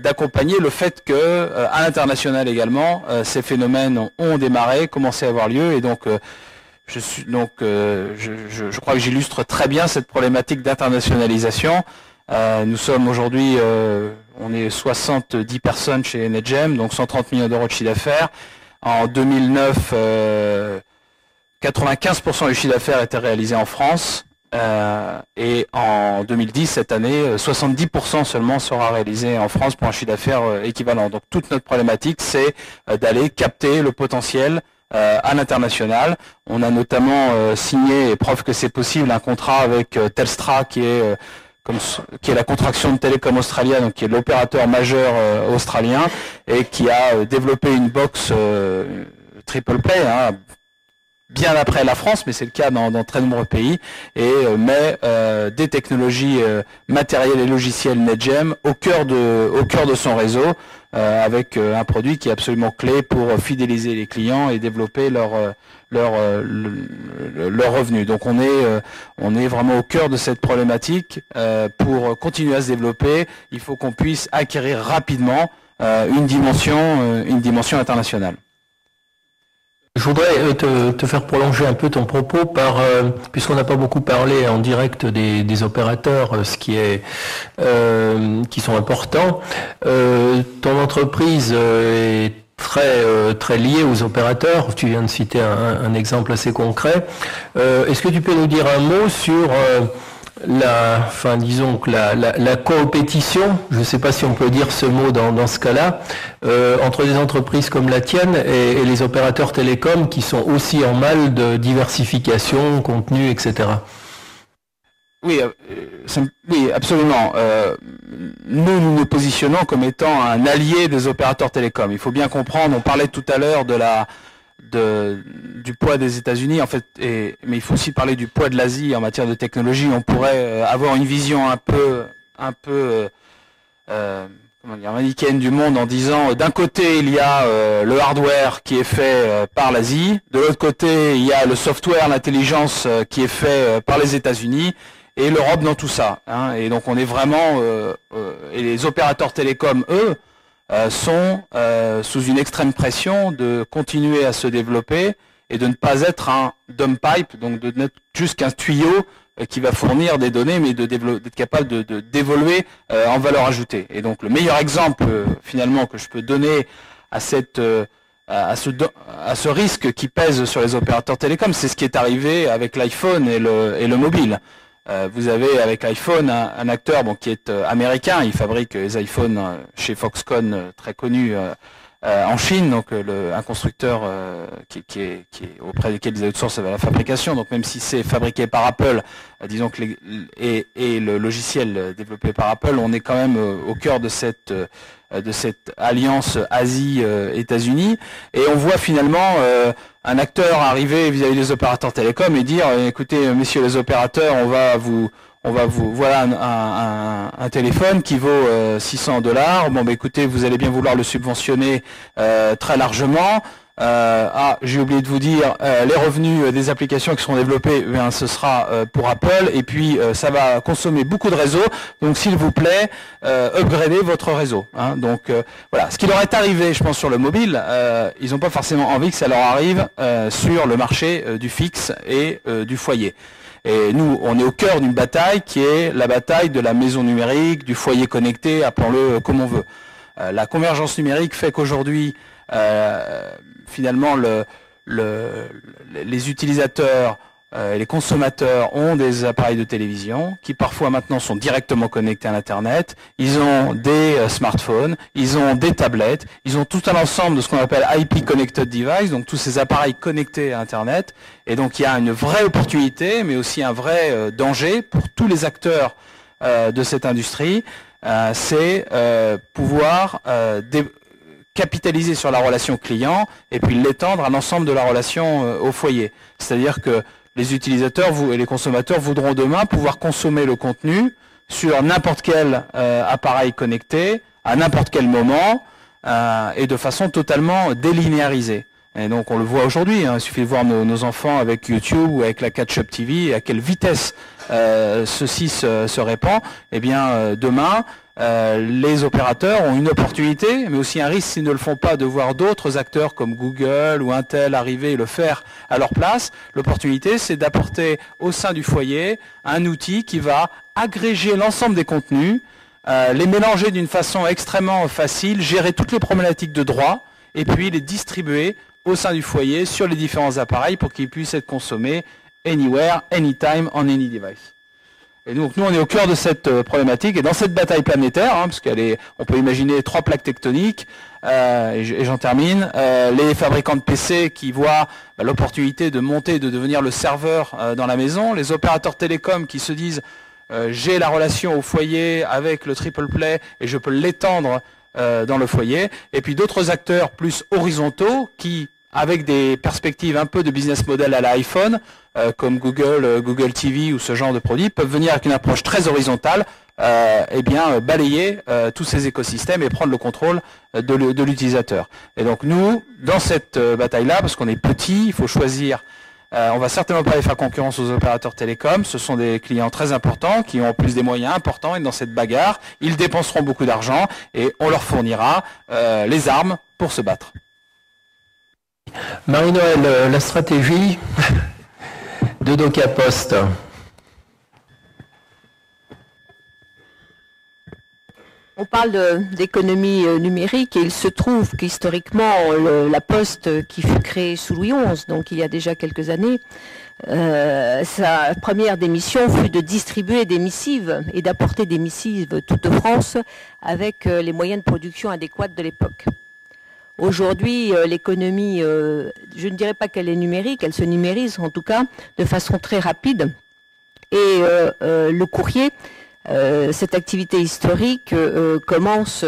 d'accompagner le fait que à l'international également, ces phénomènes ont démarré, commencé à avoir lieu, et donc je crois que j'illustre très bien cette problématique d'internationalisation. Nous sommes aujourd'hui, on est 70 personnes chez NetGem, donc 130 millions d'euros de chiffre d'affaires. En 2009, 95% du chiffre d'affaires était réalisé en France. Et en 2010, cette année, 70% seulement sera réalisé en France pour un chiffre d'affaires équivalent. Donc toute notre problématique, c'est d'aller capter le potentiel à l'international. On a notamment signé, et preuve que c'est possible, un contrat avec Telstra qui est la contraction de Telecom Australia, donc qui est l'opérateur majeur australien, et qui a développé une box triple play, bien après la France, mais c'est le cas dans très nombreux pays, et met des technologies matérielles et logicielles NetGem au cœur de son réseau, avec un produit qui est absolument clé pour fidéliser les clients et développer leur revenus. Donc on est vraiment au cœur de cette problématique. Pour continuer à se développer, il faut qu'on puisse acquérir rapidement une dimension internationale. Je voudrais te faire prolonger un peu ton propos puisqu'on n'a pas beaucoup parlé en direct des opérateurs, qui sont importants. Ton entreprise est très liée aux opérateurs. Tu viens de citer un exemple assez concret. Est-ce que tu peux nous dire un mot sur disons que la coopétition, je ne sais pas si on peut dire ce mot dans ce cas-là, entre des entreprises comme la tienne et les opérateurs télécoms qui sont aussi en mal de diversification, contenu, etc. Oui, oui, absolument. Nous nous positionnons comme étant un allié des opérateurs télécoms. Il faut bien comprendre, on parlait tout à l'heure du poids des États-Unis, en fait, mais il faut aussi parler du poids de l'Asie en matière de technologie. On pourrait avoir une vision un peu manichéenne du monde en disant d'un côté il y a le hardware qui est fait par l'Asie, de l'autre côté il y a le software, l'intelligence qui est fait par les États-Unis et l'Europe dans tout ça. Hein. Et donc on est vraiment et les opérateurs télécoms, eux, sont sous une extrême pression de continuer à se développer et de ne pas être un dumb pipe, donc de n'être juste qu'un tuyau qui va fournir des données, mais d'être capable d'évoluer en valeur ajoutée. Et donc le meilleur exemple finalement que je peux donner à ce risque qui pèse sur les opérateurs télécoms, c'est ce qui est arrivé avec l'iPhone et le mobile. Vous avez avec l'iPhone un acteur qui est américain, il fabrique les iPhones chez Foxconn, très connu en Chine, donc un constructeur qui est auprès desquels ils outsourcent la fabrication. Donc même si c'est fabriqué par Apple, disons que et le logiciel développé par Apple, on est quand même au cœur de cette alliance Asie-États-Unis, et on voit finalement un acteur arriver vis-à-vis des opérateurs télécoms et dire écoutez messieurs les opérateurs, on va vous voilà un téléphone qui vaut $600. Bon écoutez, vous allez bien vouloir le subventionner très largement. J'ai oublié de vous dire, les revenus des applications qui seront développées, ce sera pour Apple, et puis ça va consommer beaucoup de réseau, donc s'il vous plaît, upgradez votre réseau. Hein. Donc voilà, ce qui leur est arrivé, je pense, sur le mobile, ils n'ont pas forcément envie que ça leur arrive sur le marché du fixe et du foyer. Et nous, on est au cœur d'une bataille qui est la bataille de la maison numérique, du foyer connecté, appelons-le comme on veut. La convergence numérique fait qu'aujourd'hui, finalement, les utilisateurs et les consommateurs ont des appareils de télévision qui parfois maintenant sont directement connectés à l'Internet. Ils ont des smartphones, ils ont des tablettes, ils ont tout un ensemble de ce qu'on appelle IP Connected Device, donc tous ces appareils connectés à Internet. Et donc il y a une vraie opportunité, mais aussi un vrai danger pour tous les acteurs de cette industrie. C'est pouvoir capitaliser sur la relation client et puis l'étendre à l'ensemble de la relation au foyer. C'est-à-dire que les utilisateurs et les consommateurs voudront demain pouvoir consommer le contenu sur n'importe quel appareil connecté, à n'importe quel moment, et de façon totalement délinéarisée. Et donc on le voit aujourd'hui, hein, il suffit de voir nos enfants avec YouTube ou avec la Catch-up TV, et à quelle vitesse ceci se répand. Eh bien demain, les opérateurs ont une opportunité, mais aussi un risque, s'ils ne le font pas, de voir d'autres acteurs comme Google ou Intel arriver et le faire à leur place. L'opportunité, c'est d'apporter au sein du foyer un outil qui va agréger l'ensemble des contenus, les mélanger d'une façon extrêmement facile, gérer toutes les problématiques de droit, et puis les distribuer au sein du foyer sur les différents appareils pour qu'ils puissent être consommés anywhere, anytime, on any device. Et donc nous on est au cœur de cette problématique et dans cette bataille planétaire, hein, parce on peut imaginer 3 plaques tectoniques, et j'en termine, les fabricants de PC qui voient l'opportunité de monter, de devenir le serveur dans la maison, les opérateurs télécoms qui se disent j'ai la relation au foyer avec le triple play et je peux l'étendre dans le foyer, et puis d'autres acteurs plus horizontaux qui, avec des perspectives un peu de business model à l'iPhone, comme Google TV ou ce genre de produits, peuvent venir avec une approche très horizontale, balayer tous ces écosystèmes et prendre le contrôle de l'utilisateur. Et donc nous, dans cette bataille-là, parce qu'on est petit, il faut choisir. On va certainement pas aller faire concurrence aux opérateurs télécoms. Ce sont des clients très importants qui ont en plus des moyens importants, et dans cette bagarre, ils dépenseront beaucoup d'argent et on leur fournira les armes pour se battre. Marie-Noël, la stratégie de DocaPost. On parle d'économie numérique et il se trouve qu'historiquement, la Poste, qui fut créée sous Louis XI, donc il y a déjà quelques années, sa première démission fut de distribuer des missives et d'apporter des missives toute France avec les moyens de production adéquats de l'époque. Aujourd'hui, l'économie, je ne dirais pas qu'elle est numérique, elle se numérise en tout cas de façon très rapide. Et le courrier, cette activité historique commence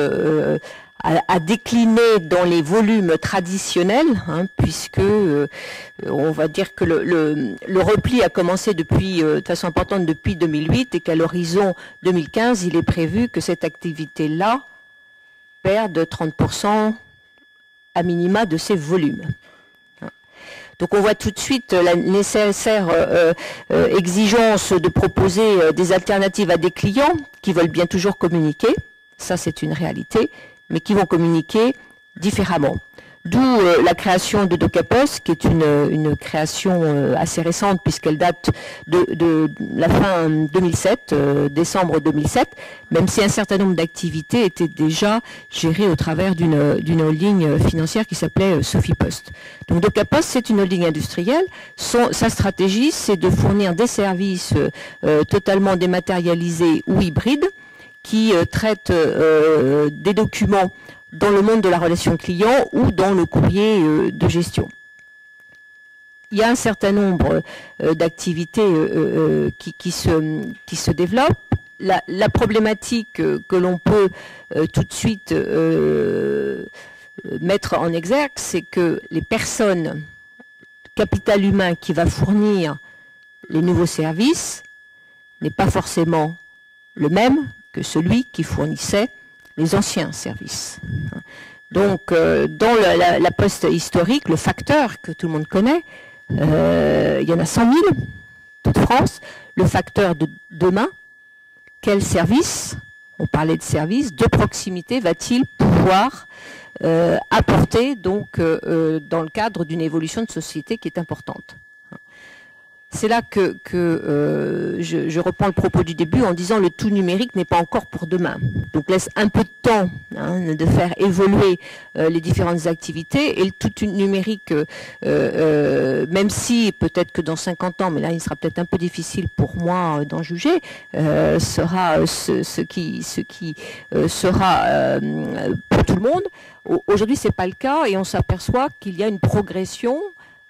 à décliner dans les volumes traditionnels, hein, puisque on va dire que le repli a commencé depuis, de façon importante depuis 2008 et qu'à l'horizon 2015, il est prévu que cette activité-là perde 30% à minima de ses volumes. Donc on voit tout de suite la nécessaire exigence de proposer des alternatives à des clients qui veulent bien toujours communiquer, ça c'est une réalité, mais qui vont communiquer différemment. D'où la création de DocaPost, qui est une création assez récente puisqu'elle date de la fin 2007, décembre 2007, même si un certain nombre d'activités étaient déjà gérées au travers d'une holding financière qui s'appelait SophiePost. Donc DocaPost, c'est une holding industrielle. Sa stratégie, c'est de fournir des services totalement dématérialisés ou hybrides qui traitent des documents dans le monde de la relation client ou dans le courrier de gestion. Il y a un certain nombre d'activités qui se développent. La problématique que l'on peut tout de suite mettre en exergue, c'est que les personnes, capital humain qui va fournir les nouveaux services n'est pas forcément le même que celui qui fournissait les anciens services. Donc, dans la poste historique, le facteur que tout le monde connaît, il y en a 100 000, toute France. Le facteur de demain, quel service, on parlait de service, de proximité va-t-il pouvoir apporter donc, dans le cadre d'une évolution de société qui est importante? C'est là que je reprends le propos du début en disant le tout numérique n'est pas encore pour demain. Donc laisse un peu de temps de faire évoluer les différentes activités et le tout numérique, même si peut-être que dans 50 ans, mais là il sera peut-être un peu difficile pour moi d'en juger, sera ce qui sera pour tout le monde. Aujourd'hui c'est pas le cas et on s'aperçoit qu'il y a une progression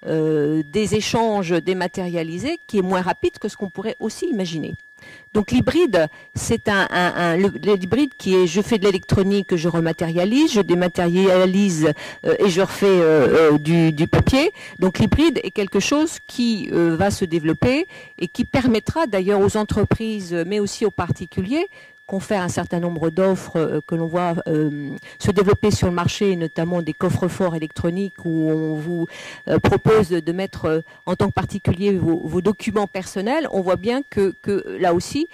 des échanges dématérialisés qui est moins rapide que ce qu'on pourrait aussi imaginer. Donc l'hybride, c'est l'hybride qui est je fais de l'électronique, je rematérialise, je dématérialise et je refais du papier. Donc l'hybride est quelque chose qui va se développer et qui permettra d'ailleurs aux entreprises mais aussi aux particuliers confère un certain nombre d'offres que l'on voit se développer sur le marché, notamment des coffres-forts électroniques où on vous propose de mettre en tant que particulier vos documents personnels. On voit bien que là aussi,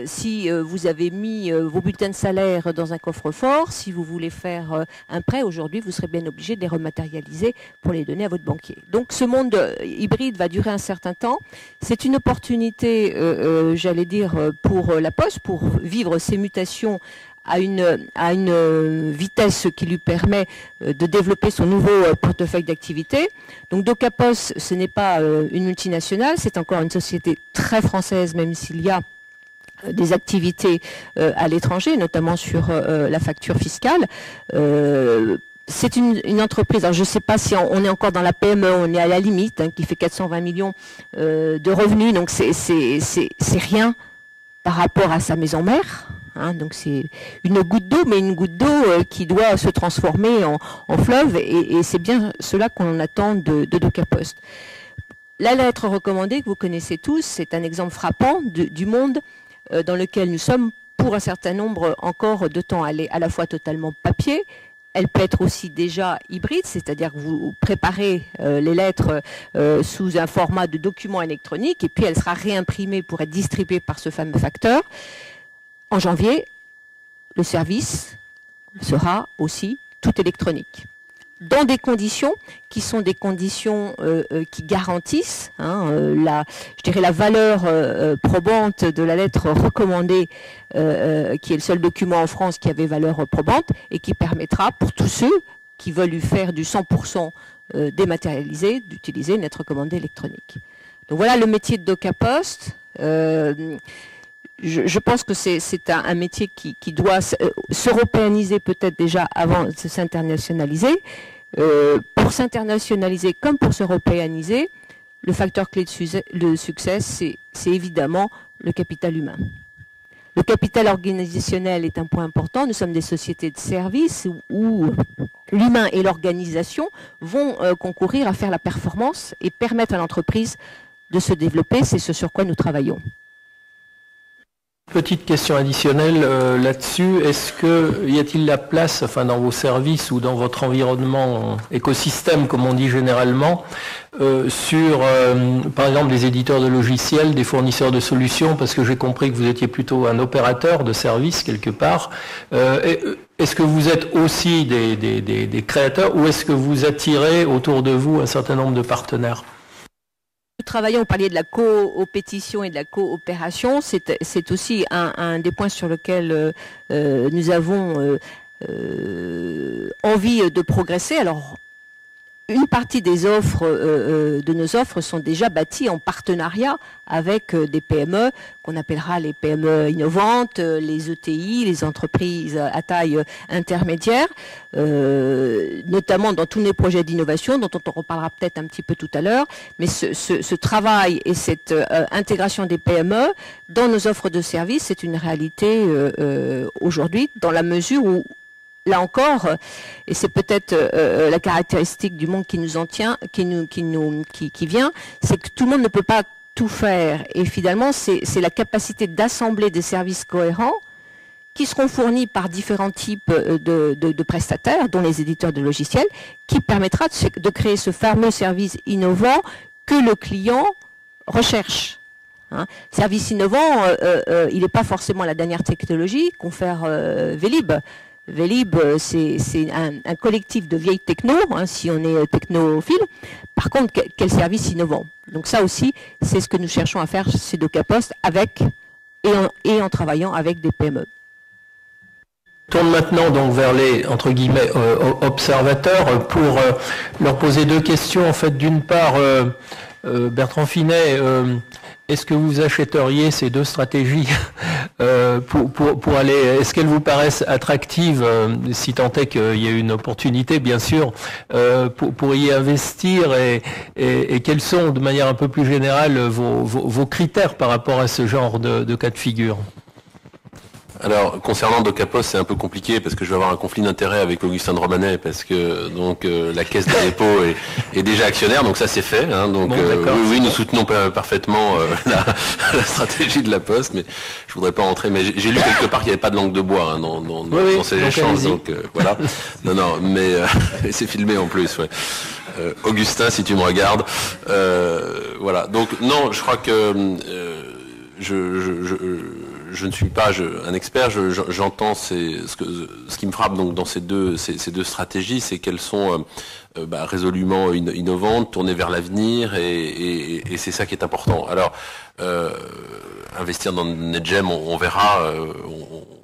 si vous avez mis vos bulletins de salaire dans un coffre-fort, si vous voulez faire un prêt, aujourd'hui, vous serez bien obligé de les rematérialiser pour les donner à votre banquier. Donc ce monde hybride va durer un certain temps. C'est une opportunité, j'allais dire, pour la Poste, pour vivre ces mutations à une vitesse qui lui permet de développer son nouveau portefeuille d'activité. Donc DocaPost, ce n'est pas une multinationale, c'est encore une société très française, même s'il y a des activités à l'étranger, notamment sur la facture fiscale. C'est une entreprise, alors je ne sais pas si on est encore dans la PME, on est à la limite, qui fait 420 millions de revenus, donc c'est rien par rapport à sa maison mère. Donc c'est une goutte d'eau, mais une goutte d'eau qui doit se transformer en fleuve, et c'est bien cela qu'on attend de DocaPost. La lettre recommandée que vous connaissez tous, c'est un exemple frappant du monde dans lequel nous sommes pour un certain nombre encore de temps. Elle est à la fois totalement papier, elle peut être aussi déjà hybride, c'est-à-dire que vous préparez les lettres sous un format de document électronique et puis elle sera réimprimée pour être distribuée par ce fameux facteur. En janvier, le service sera aussi tout électronique. dans des conditions qui sont des conditions qui garantissent je dirais la valeur probante de la lettre recommandée, qui est le seul document en France qui avait valeur probante et qui permettra pour tous ceux qui veulent lui faire du 100% dématérialisé d'utiliser une lettre recommandée électronique. Donc voilà le métier de DocaPost. Je pense que c'est un métier qui doit s'européaniser peut-être déjà avant de s'internationaliser. Pour s'internationaliser comme pour s'européaniser, le facteur clé de succès, c'est évidemment le capital humain. Le capital organisationnel est un point important. Nous sommes des sociétés de services où l'humain et l'organisation vont concourir à faire la performance et permettre à l'entreprise de se développer. C'est ce sur quoi nous travaillons. Petite question additionnelle là-dessus, y a-t-il la place, dans vos services ou dans votre environnement écosystème, comme on dit généralement, sur, par exemple, des éditeurs de logiciels, des fournisseurs de solutions, parce que j'ai compris que vous étiez plutôt un opérateur de services quelque part. Est-ce que vous êtes aussi des créateurs ou est-ce que vous attirez autour de vous un certain nombre de partenaires ? Nous travaillons, vous parliez de la coopétition et de la coopération, c'est aussi un des points sur lesquels nous avons envie de progresser. Alors, une partie des offres de nos offres sont déjà bâties en partenariat avec des PME qu'on appellera les PME innovantes, les ETI, les entreprises à taille intermédiaire, notamment dans tous nos projets d'innovation dont on reparlera peut-être un petit peu tout à l'heure. Mais ce travail et cette intégration des PME dans nos offres de services, c'est une réalité aujourd'hui dans la mesure où là encore, et c'est peut-être la caractéristique du monde qui nous en tient, qui vient, c'est que tout le monde ne peut pas tout faire. Et finalement, c'est la capacité d'assembler des services cohérents qui seront fournis par différents types de prestataires, dont les éditeurs de logiciels, qui permettra de créer ce fameux service innovant que le client recherche. Service innovant, il n'est pas forcément la dernière technologie, confère Vélib. Vélib, c'est un collectif de vieilles techno, si on est technophile. Par contre, quel service innovant. Donc ça aussi, c'est ce que nous cherchons à faire chez DocaPost et en travaillant avec des PME. Tourne maintenant donc vers les entre guillemets observateurs pour leur poser deux questions. En fait, d'une part, Bertrand Finet, est-ce que vous achèteriez ces deux stratégies pour aller, est-ce qu'elles vous paraissent attractives, si tant est qu'il y ait une opportunité, bien sûr, pour y investir et quels sont, de manière un peu plus générale, vos critères par rapport à ce genre de cas de figure ? Alors, concernant DocaPost, c'est un peu compliqué parce que je vais avoir un conflit d'intérêts avec Augustin de Romanet parce que la Caisse des dépôts est déjà actionnaire, donc ça c'est fait. Donc oui, nous soutenons parfaitement la stratégie de la Poste, mais je voudrais pas rentrer. Mais j'ai lu quelque part qu'il n'y avait pas de langue de bois dans ces échanges, donc voilà. Non, mais c'est filmé en plus. Ouais. Augustin, si tu me regardes, voilà. Donc non, je crois que je ne suis pas un expert, j'entends ce qui me frappe donc dans ces deux stratégies, c'est qu'elles sont résolument innovantes, tournées vers l'avenir et c'est ça qui est important. Alors investir dans NetGem, on verra,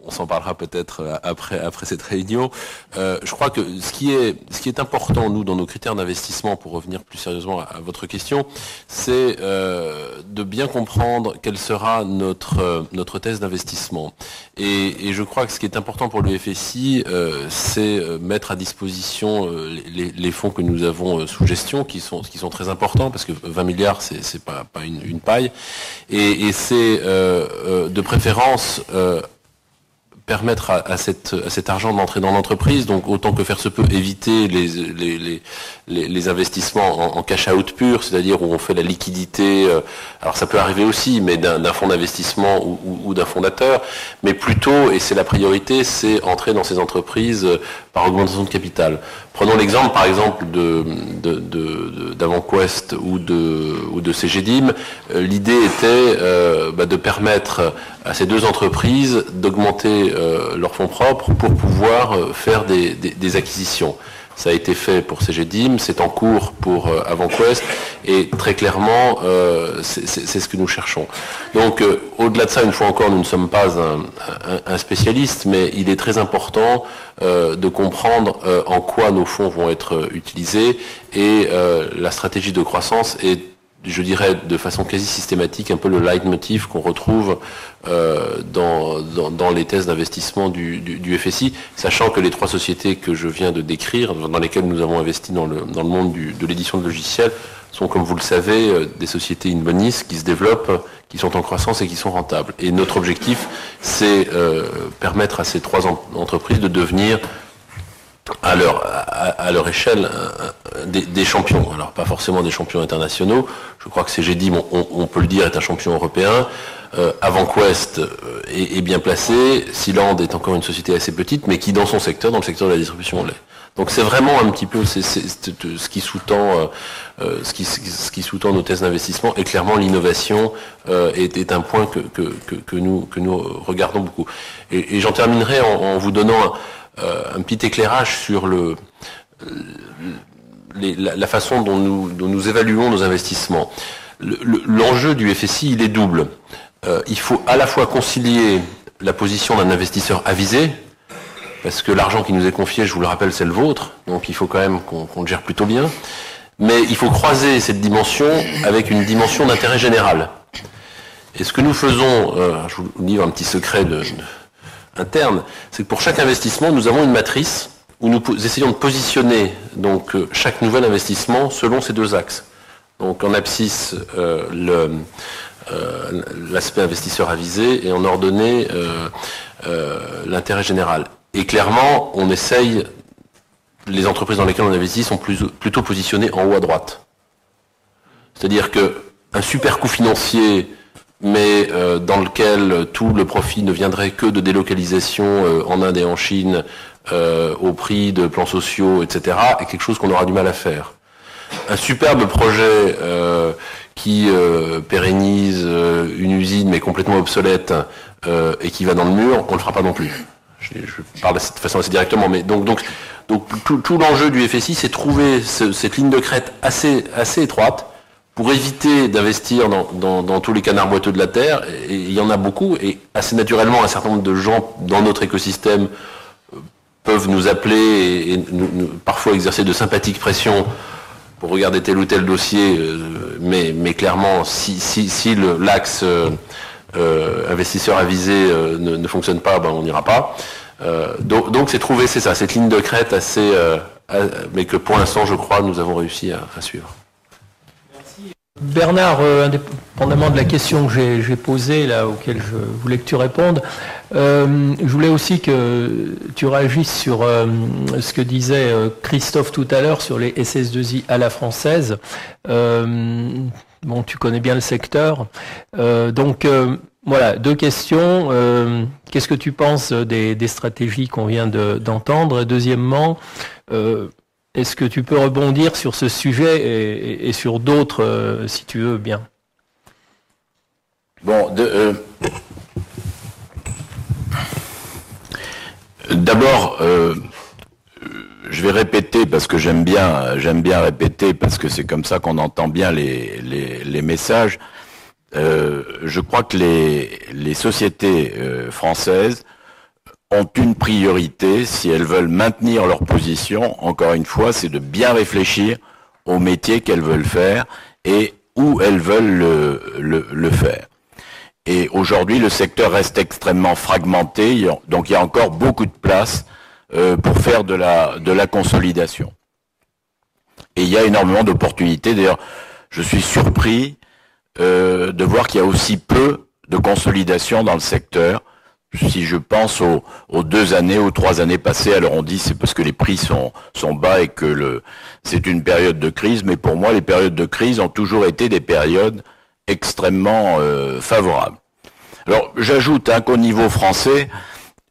on s'en parlera peut-être après cette réunion. Je crois que ce qui est important, nous, dans nos critères d'investissement, pour revenir plus sérieusement à votre question, c'est de bien comprendre quelle sera notre thèse d'investissement. Et je crois que ce qui est important pour le FSI, c'est mettre à disposition les fonds que nous avons sous gestion, qui sont très importants, parce que 20 milliards, c'est pas une paille. Et c'est de préférence permettre à cet argent d'entrer dans l'entreprise, donc autant que faire se peut éviter les investissements en cash out pur, c'est-à-dire où on fait la liquidité, alors ça peut arriver aussi, mais d'un fonds d'investissement ou d'un fondateur, mais plutôt, et c'est la priorité, c'est entrer dans ces entreprises par augmentation de capital. Prenons l'exemple par exemple d'AvantQuest ou de CGDIM. L'idée était de permettre à ces deux entreprises d'augmenter leurs fonds propres pour pouvoir faire des acquisitions. Ça a été fait pour CGDIM, c'est en cours pour AvantQuest, et très clairement, c'est ce que nous cherchons. Donc, au-delà de ça, une fois encore, nous ne sommes pas un spécialiste, mais il est très important de comprendre en quoi nos fonds vont être utilisés, et la stratégie de croissance est, je dirais, de façon quasi systématique, un peu le leitmotiv qu'on retrouve dans les thèses d'investissement du FSI, sachant que les 3 sociétés que je viens de décrire, dans lesquelles nous avons investi dans le monde de l'édition de logiciels, sont, comme vous le savez, des sociétés in bonis qui se développent, qui sont en croissance et qui sont rentables. Et notre objectif, c'est permettre à ces 3 entreprises de devenir à leur échelle des champions. Alors pas forcément des champions internationaux. Je crois que CGDIM, on peut le dire, est un champion européen. AvantQuest est bien placé. Sealand est encore une société assez petite, mais qui dans son secteur, dans le secteur de la distribution, l'est. Donc c'est vraiment un petit peu ce qui sous-tend nos thèses d'investissement, et clairement l'innovation est un point que nous regardons beaucoup. Et j'en terminerai en vous donnant un petit éclairage sur la façon dont nous évaluons nos investissements. L'enjeu du FSI, il est double. Il faut à la fois concilier la position d'un investisseur avisé, parce que l'argent qui nous est confié, je vous le rappelle, c'est le vôtre, donc il faut quand même qu'on le gère plutôt bien, mais il faut croiser cette dimension avec une dimension d'intérêt général. Et ce que nous faisons, je vous livre un petit secret interne, c'est que pour chaque investissement, nous avons une matrice où nous essayons de positionner donc chaque nouvel investissement selon ces 2 axes. Donc en abscisse, l'aspect investisseur avisé, et en ordonnée, l'intérêt général. Et clairement, on essaye, les entreprises dans lesquelles on investit sont plutôt positionnées en haut à droite. C'est-à-dire qu'un super coup financier, mais dans lequel tout le profit ne viendrait que de délocalisation en Inde et en Chine, au prix de plans sociaux, etc., est quelque chose qu'on aura du mal à faire. Un superbe projet qui pérennise une usine mais complètement obsolète et qui va dans le mur, on ne le fera pas non plus. Je parle de cette façon assez directement, mais donc tout l'enjeu du FSI, c'est trouver cette ligne de crête assez étroite pour éviter d'investir dans tous les canards boiteux de la Terre, et il y en a beaucoup, et assez naturellement un certain nombre de gens dans notre écosystème peuvent nous appeler et parfois exercer de sympathiques pressions pour regarder tel ou tel dossier, mais clairement, si l'axe investisseur avisé ne fonctionne pas, ben on n'ira pas. Donc c'est trouver, c'est ça, cette ligne de crête assez, mais que pour l'instant, je crois, nous avons réussi à suivre. Bernard, indépendamment de la question que j'ai posée, là, auquel je voulais que tu répondes, je voulais aussi que tu réagisses sur ce que disait Christophe tout à l'heure sur les SS2I à la française. Bon, tu connais bien le secteur. Donc, voilà, 2 questions. Qu'est-ce que tu penses des stratégies qu'on vient d'entendre? Et deuxièmement, est-ce que tu peux rebondir sur ce sujet et sur d'autres, si tu veux bien? Bon, d'abord, je vais répéter parce que j'aime bien répéter parce que c'est comme ça qu'on entend bien les messages. Je crois que les sociétés françaises ont une priorité, si elles veulent maintenir leur position, encore une fois, c'est de bien réfléchir au métier qu'elles veulent faire et où elles veulent le faire. Et aujourd'hui, le secteur reste extrêmement fragmenté, donc il y a encore beaucoup de place pour faire de la consolidation. Et il y a énormément d'opportunités. D'ailleurs, je suis surpris de voir qu'il y a aussi peu de consolidation dans le secteur. Si je pense aux 2 années, aux 3 années passées, alors on dit c'est parce que les prix sont bas et que c'est une période de crise, mais pour moi les périodes de crise ont toujours été des périodes extrêmement favorables. Alors j'ajoute qu'au niveau français,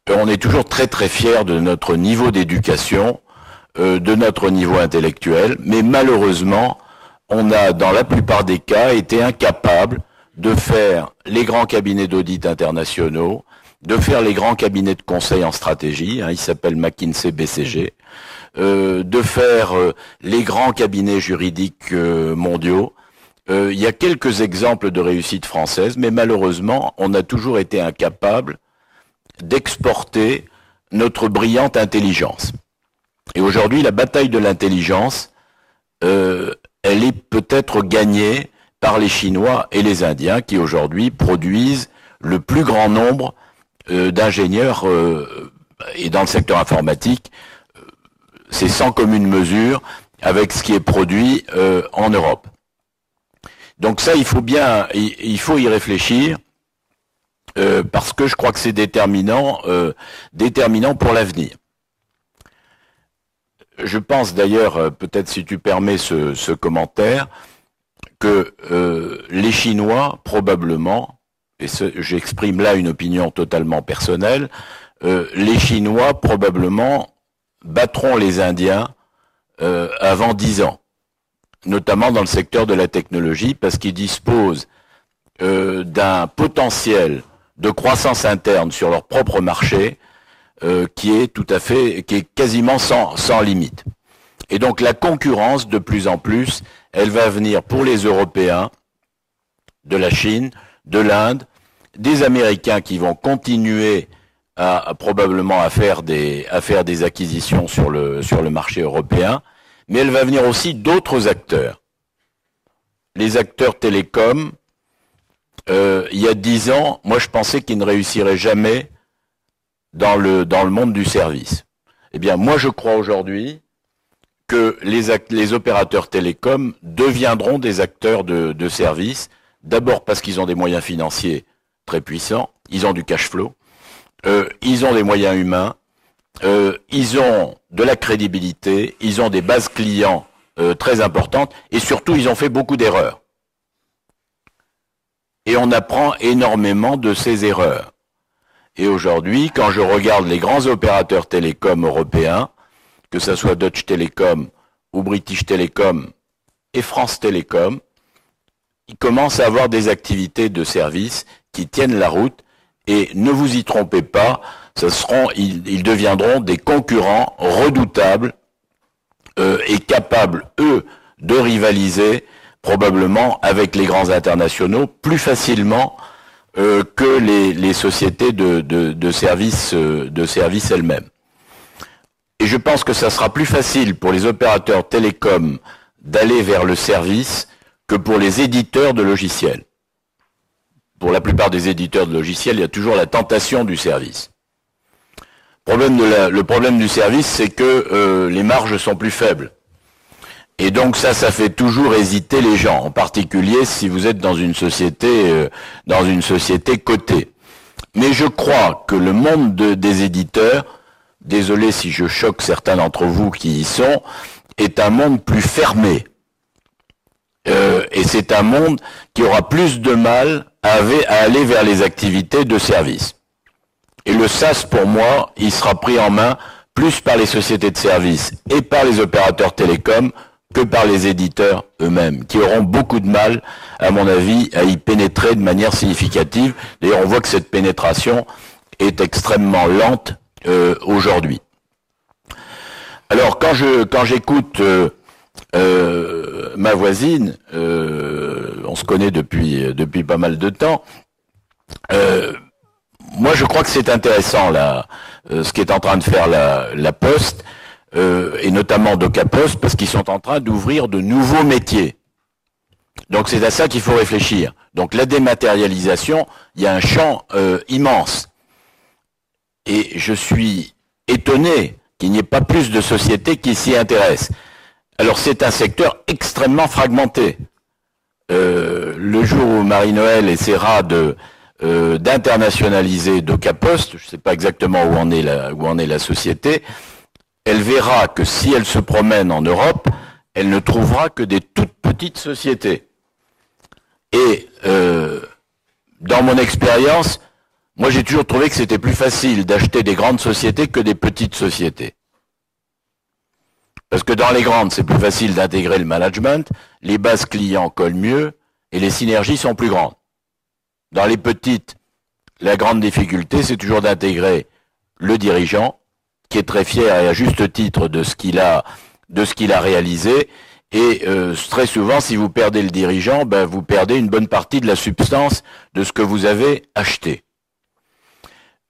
on est toujours très très fiers de notre niveau d'éducation, de notre niveau intellectuel, mais malheureusement, on a dans la plupart des cas été incapable de faire les grands cabinets d'audit internationaux, de faire les grands cabinets de conseil en stratégie, ils s'appellent McKinsey, BCG, de faire les grands cabinets juridiques mondiaux. Il y a quelques exemples de réussite française, mais malheureusement, on a toujours été incapable d'exporter notre brillante intelligence. Et aujourd'hui, la bataille de l'intelligence, elle est peut-être gagnée par les Chinois et les Indiens qui aujourd'hui produisent le plus grand nombre d'ingénieurs et dans le secteur informatique, c'est sans commune mesure avec ce qui est produit en Europe. Donc ça, il faut y réfléchir parce que je crois que c'est déterminant pour l'avenir. Je pense d'ailleurs, peut-être si tu permets ce commentaire, que les Chinois, probablement, et j'exprime là une opinion totalement personnelle, les Chinois, probablement, battront les Indiens avant 10 ans, notamment dans le secteur de la technologie, parce qu'ils disposent d'un potentiel de croissance interne sur leur propre marché qui est quasiment sans limite. Et donc la concurrence, de plus en plus, elle va venir pour les Européens, de la Chine, de l'Inde, des Américains qui vont continuer probablement à faire des acquisitions sur le marché européen, mais elle va venir aussi d'autres acteurs. Les acteurs télécoms, il y a 10 ans, moi je pensais qu'ils ne réussiraient jamais dans le monde du service. Eh bien, moi je crois aujourd'hui que les opérateurs télécoms deviendront des acteurs de service, d'abord parce qu'ils ont des moyens financiers très puissants, ils ont du cash flow, ils ont des moyens humains, ils ont de la crédibilité, ils ont des bases clients très importantes, et surtout ils ont fait beaucoup d'erreurs. Et on apprend énormément de ces erreurs. Et aujourd'hui, quand je regarde les grands opérateurs télécoms européens, que ce soit Deutsche Telekom ou British Telecom et France Telecom, ils commencent à avoir des activités de service qui tiennent la route, et ne vous y trompez pas, ils deviendront des concurrents redoutables et capables, eux, de rivaliser probablement avec les grands internationaux plus facilement que les sociétés de services elles-mêmes. Et je pense que ça sera plus facile pour les opérateurs télécoms d'aller vers le service que pour les éditeurs de logiciels. Pour la plupart des éditeurs de logiciels, il y a toujours la tentation du service. Le problème du service, c'est que les marges sont plus faibles. Et donc ça fait toujours hésiter les gens, en particulier si vous êtes dans une société cotée. Mais je crois que le monde des éditeurs, désolé si je choque certains d'entre vous qui y sont, est un monde plus fermé. Et c'est un monde qui aura plus de mal à aller vers les activités de service. Et le SaaS, pour moi, il sera pris en main plus par les sociétés de services et par les opérateurs télécoms que par les éditeurs eux-mêmes, qui auront beaucoup de mal, à mon avis, à y pénétrer de manière significative. D'ailleurs, on voit que cette pénétration est extrêmement lente aujourd'hui. Alors, quand j'écoute ma voisine, on se connaît depuis pas mal de temps, moi je crois que c'est intéressant là, ce qu'est en train de faire la Poste, et notamment DocaPost, parce qu'ils sont en train d'ouvrir de nouveaux métiers. Donc c'est à ça qu'il faut réfléchir. Donc la dématérialisation, il y a un champ immense. Et je suis étonné qu'il n'y ait pas plus de sociétés qui s'y intéressent. Alors c'est un secteur extrêmement fragmenté. Le jour où Marie-Noël essaiera d'internationaliser DocaPost, je ne sais pas exactement où en est la société, elle verra que si elle se promène en Europe, elle ne trouvera que des toutes petites sociétés. Et dans mon expérience, moi j'ai toujours trouvé que c'était plus facile d'acheter des grandes sociétés que des petites sociétés. Parce que dans les grandes, c'est plus facile d'intégrer le management, les bases clients collent mieux et les synergies sont plus grandes. Dans les petites, la grande difficulté, c'est toujours d'intégrer le dirigeant qui est très fier et à juste titre de ce qu'il a réalisé. Et très souvent, si vous perdez le dirigeant, ben, vous perdez une bonne partie de la substance de ce que vous avez acheté.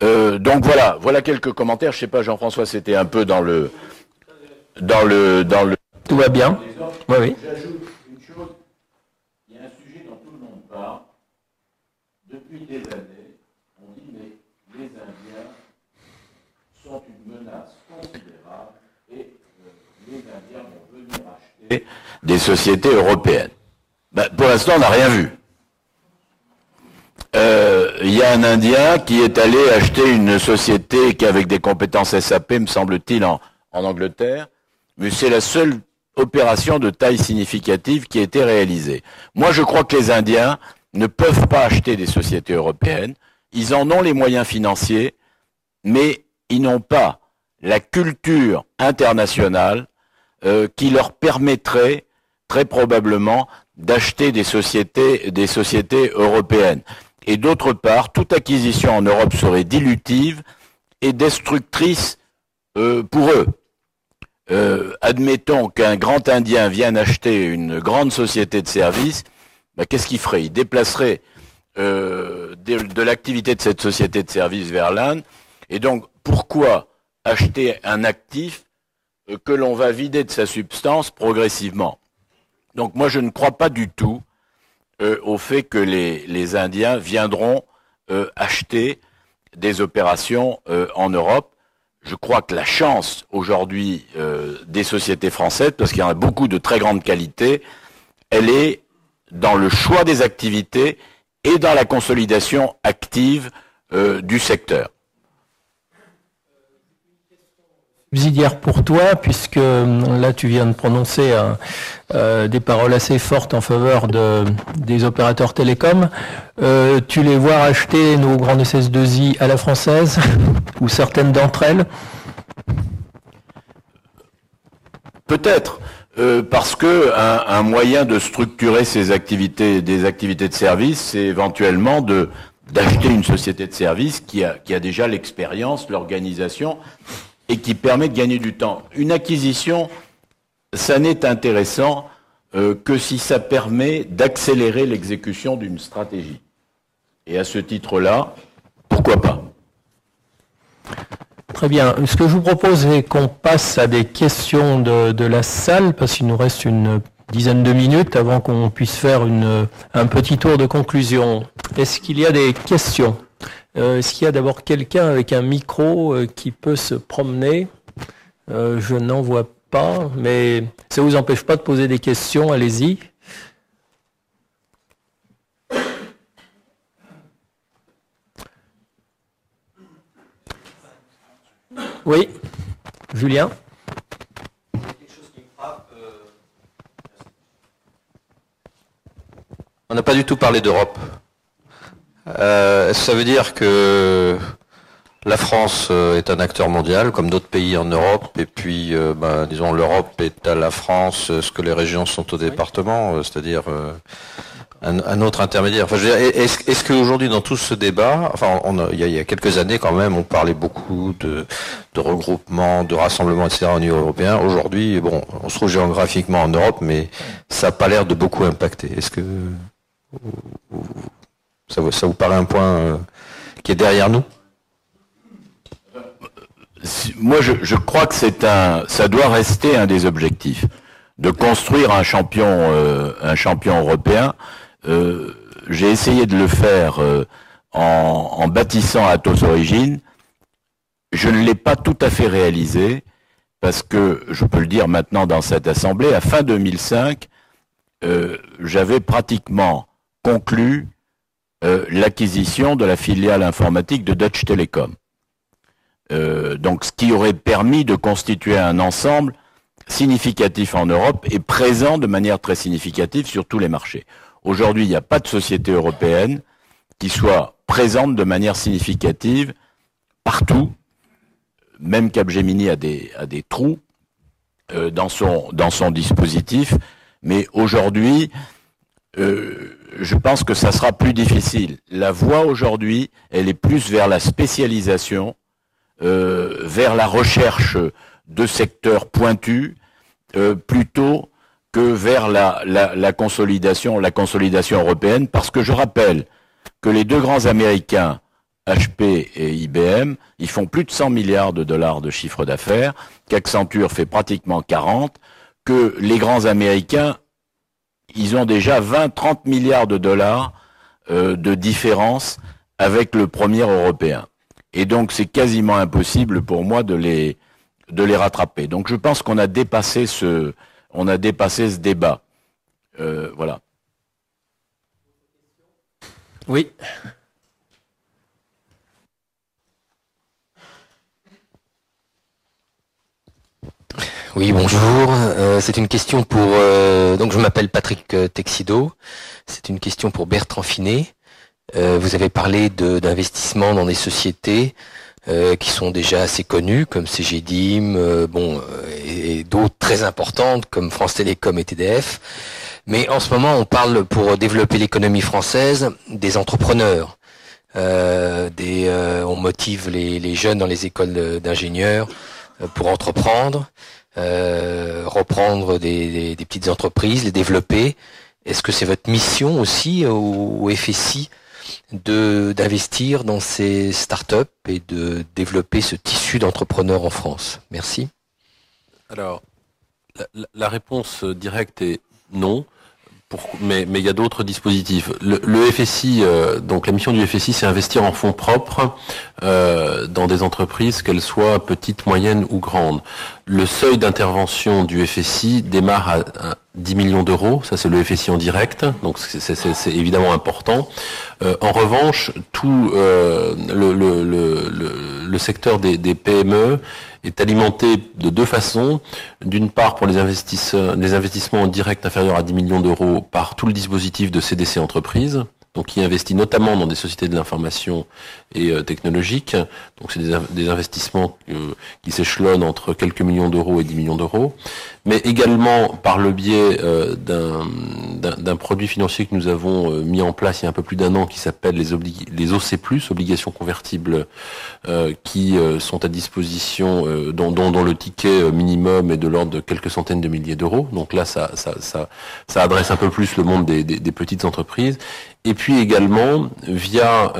Donc voilà quelques commentaires. Je sais pas, Jean-François, c'était un peu dans le. Tout va bien. Oui, oui. J'ajoute une chose. Il y a un sujet dont tout le monde parle. Depuis des années, on dit mais les Indiens sont une menace considérable et les Indiens vont venir acheter des sociétés européennes. Ben, pour l'instant, on n'a rien vu. Il y a un Indien qui est allé acheter une société qui avec des compétences SAP, me semble-t-il, en Angleterre, mais c'est la seule opération de taille significative qui a été réalisée. Moi, je crois que les Indiens ne peuvent pas acheter des sociétés européennes. Ils en ont les moyens financiers, mais ils n'ont pas la culture internationale qui leur permettrait très probablement d'acheter des sociétés européennes. Et d'autre part, toute acquisition en Europe serait dilutive et destructrice pour eux. Admettons qu'un grand Indien vienne acheter une grande société de services, ben, qu'est-ce qu'il ferait? Il déplacerait de l'activité de cette société de services vers l'Inde. Et donc, pourquoi acheter un actif que l'on va vider de sa substance progressivement? Donc moi, je ne crois pas du tout au fait que les Indiens viendront acheter des opérations en Europe. Je crois que la chance aujourd'hui des sociétés françaises, parce qu'il y en a beaucoup de très grande qualité, elle est dans le choix des activités et dans la consolidation active du secteur. Subsidiaire pour toi, puisque là tu viens de prononcer des paroles assez fortes en faveur des opérateurs télécoms. Tu les vois acheter nos grandes SS2I à la française, ou certaines d'entre elles? Peut-être, parce que un moyen de structurer des activités de service, c'est éventuellement d'acheter une société de service qui a déjà l'expérience, l'organisation, et qui permet de gagner du temps. Une acquisition, ça n'est intéressant que si ça permet d'accélérer l'exécution d'une stratégie. Et à ce titre-là, pourquoi pas? Très bien. Ce que je vous propose, c'est qu'on passe à des questions de la salle, parce qu'il nous reste une dizaine de minutes avant qu'on puisse faire un petit tour de conclusion. Est-ce qu'il y a des questions? Est-ce qu'il y a d'abord quelqu'un avec un micro qui peut se promener? Je n'en vois pas, mais ça ne vous empêche pas de poser des questions, allez-y. Oui, Julien? On n'a pas du tout parlé d'Europe. Ça veut dire que la France est un acteur mondial, comme d'autres pays en Europe, et puis, disons, l'Europe est à la France ce que les régions sont au département, c'est-à-dire un autre intermédiaire. Enfin, je veux dire, est-ce qu'aujourd'hui, dans tout ce débat, enfin, il y a quelques années quand même, on parlait beaucoup de regroupement, de rassemblement, etc. au niveau européen. Aujourd'hui, bon, on se trouve géographiquement en Europe, mais ça n'a pas l'air de beaucoup impacter. Est-ce que ça vous paraît un point qui est derrière nous? Moi, je crois que ça doit rester un des objectifs de construire un champion européen. J'ai essayé de le faire en bâtissant Atos Origine. Je ne l'ai pas tout à fait réalisé parce que, je peux le dire maintenant dans cette assemblée, à fin 2005, j'avais pratiquement conclu l'acquisition de la filiale informatique de Deutsche Telekom. Donc, ce qui aurait permis de constituer un ensemble significatif en Europe et présent de manière très significative sur tous les marchés. Aujourd'hui, il n'y a pas de société européenne qui soit présente de manière significative partout. Même Capgemini a des trous dans son dispositif. Mais aujourd'hui, je pense que ça sera plus difficile. La voie aujourd'hui, elle est plus vers la spécialisation vers la recherche de secteurs pointus plutôt que vers la consolidation européenne, parce que je rappelle que les deux grands Américains, HP et IBM, ils font plus de 100 milliards de dollars de chiffre d'affaires, qu'Accenture fait pratiquement 40, que les grands Américains, ils ont déjà 20-30 milliards de dollars de différence avec le premier européen. Et donc c'est quasiment impossible pour moi de les rattraper. Donc je pense qu'on a dépassé ce débat. Voilà. Oui. Oui, bonjour. C'est une question pour... donc je m'appelle Patrick Texido. C'est une question pour Bertrand Finet. Vous avez parlé d'investissement dans des sociétés qui sont déjà assez connues, comme CGDIM, et d'autres très importantes, comme France Télécom et TDF. Mais en ce moment, on parle, pour développer l'économie française, des entrepreneurs. On motive les jeunes dans les écoles d'ingénieurs pour entreprendre, reprendre des petites entreprises, les développer. Est-ce que c'est votre mission aussi au FSI d'investir dans ces startups et de développer ce tissu d'entrepreneurs en France? Merci. Alors, la réponse directe est non. Mais il y a d'autres dispositifs. Le FSI, donc la mission du FSI, c'est investir en fonds propres dans des entreprises, qu'elles soient petites, moyennes ou grandes. Le seuil d'intervention du FSI démarre à 10 millions d'euros. Ça, c'est le FSI en direct, donc c'est évidemment important. En revanche, tout le secteur des PME est alimenté de deux façons. D'une part, pour les investissements en direct inférieurs à 10 millions d'euros par tout le dispositif de CDC Entreprises, donc qui investit notamment dans des sociétés de l'information et technologiques. Donc c'est des investissements qui s'échelonnent entre quelques millions d'euros et 10 millions d'euros, mais également par le biais d'un produit financier que nous avons mis en place il y a un peu plus d'un an, qui s'appelle les OC+, obligations convertibles, qui sont à disposition, dont le ticket minimum est de l'ordre de quelques centaines de milliers d'euros. Donc là, ça adresse un peu plus le monde des petites entreprises. Et puis également, via,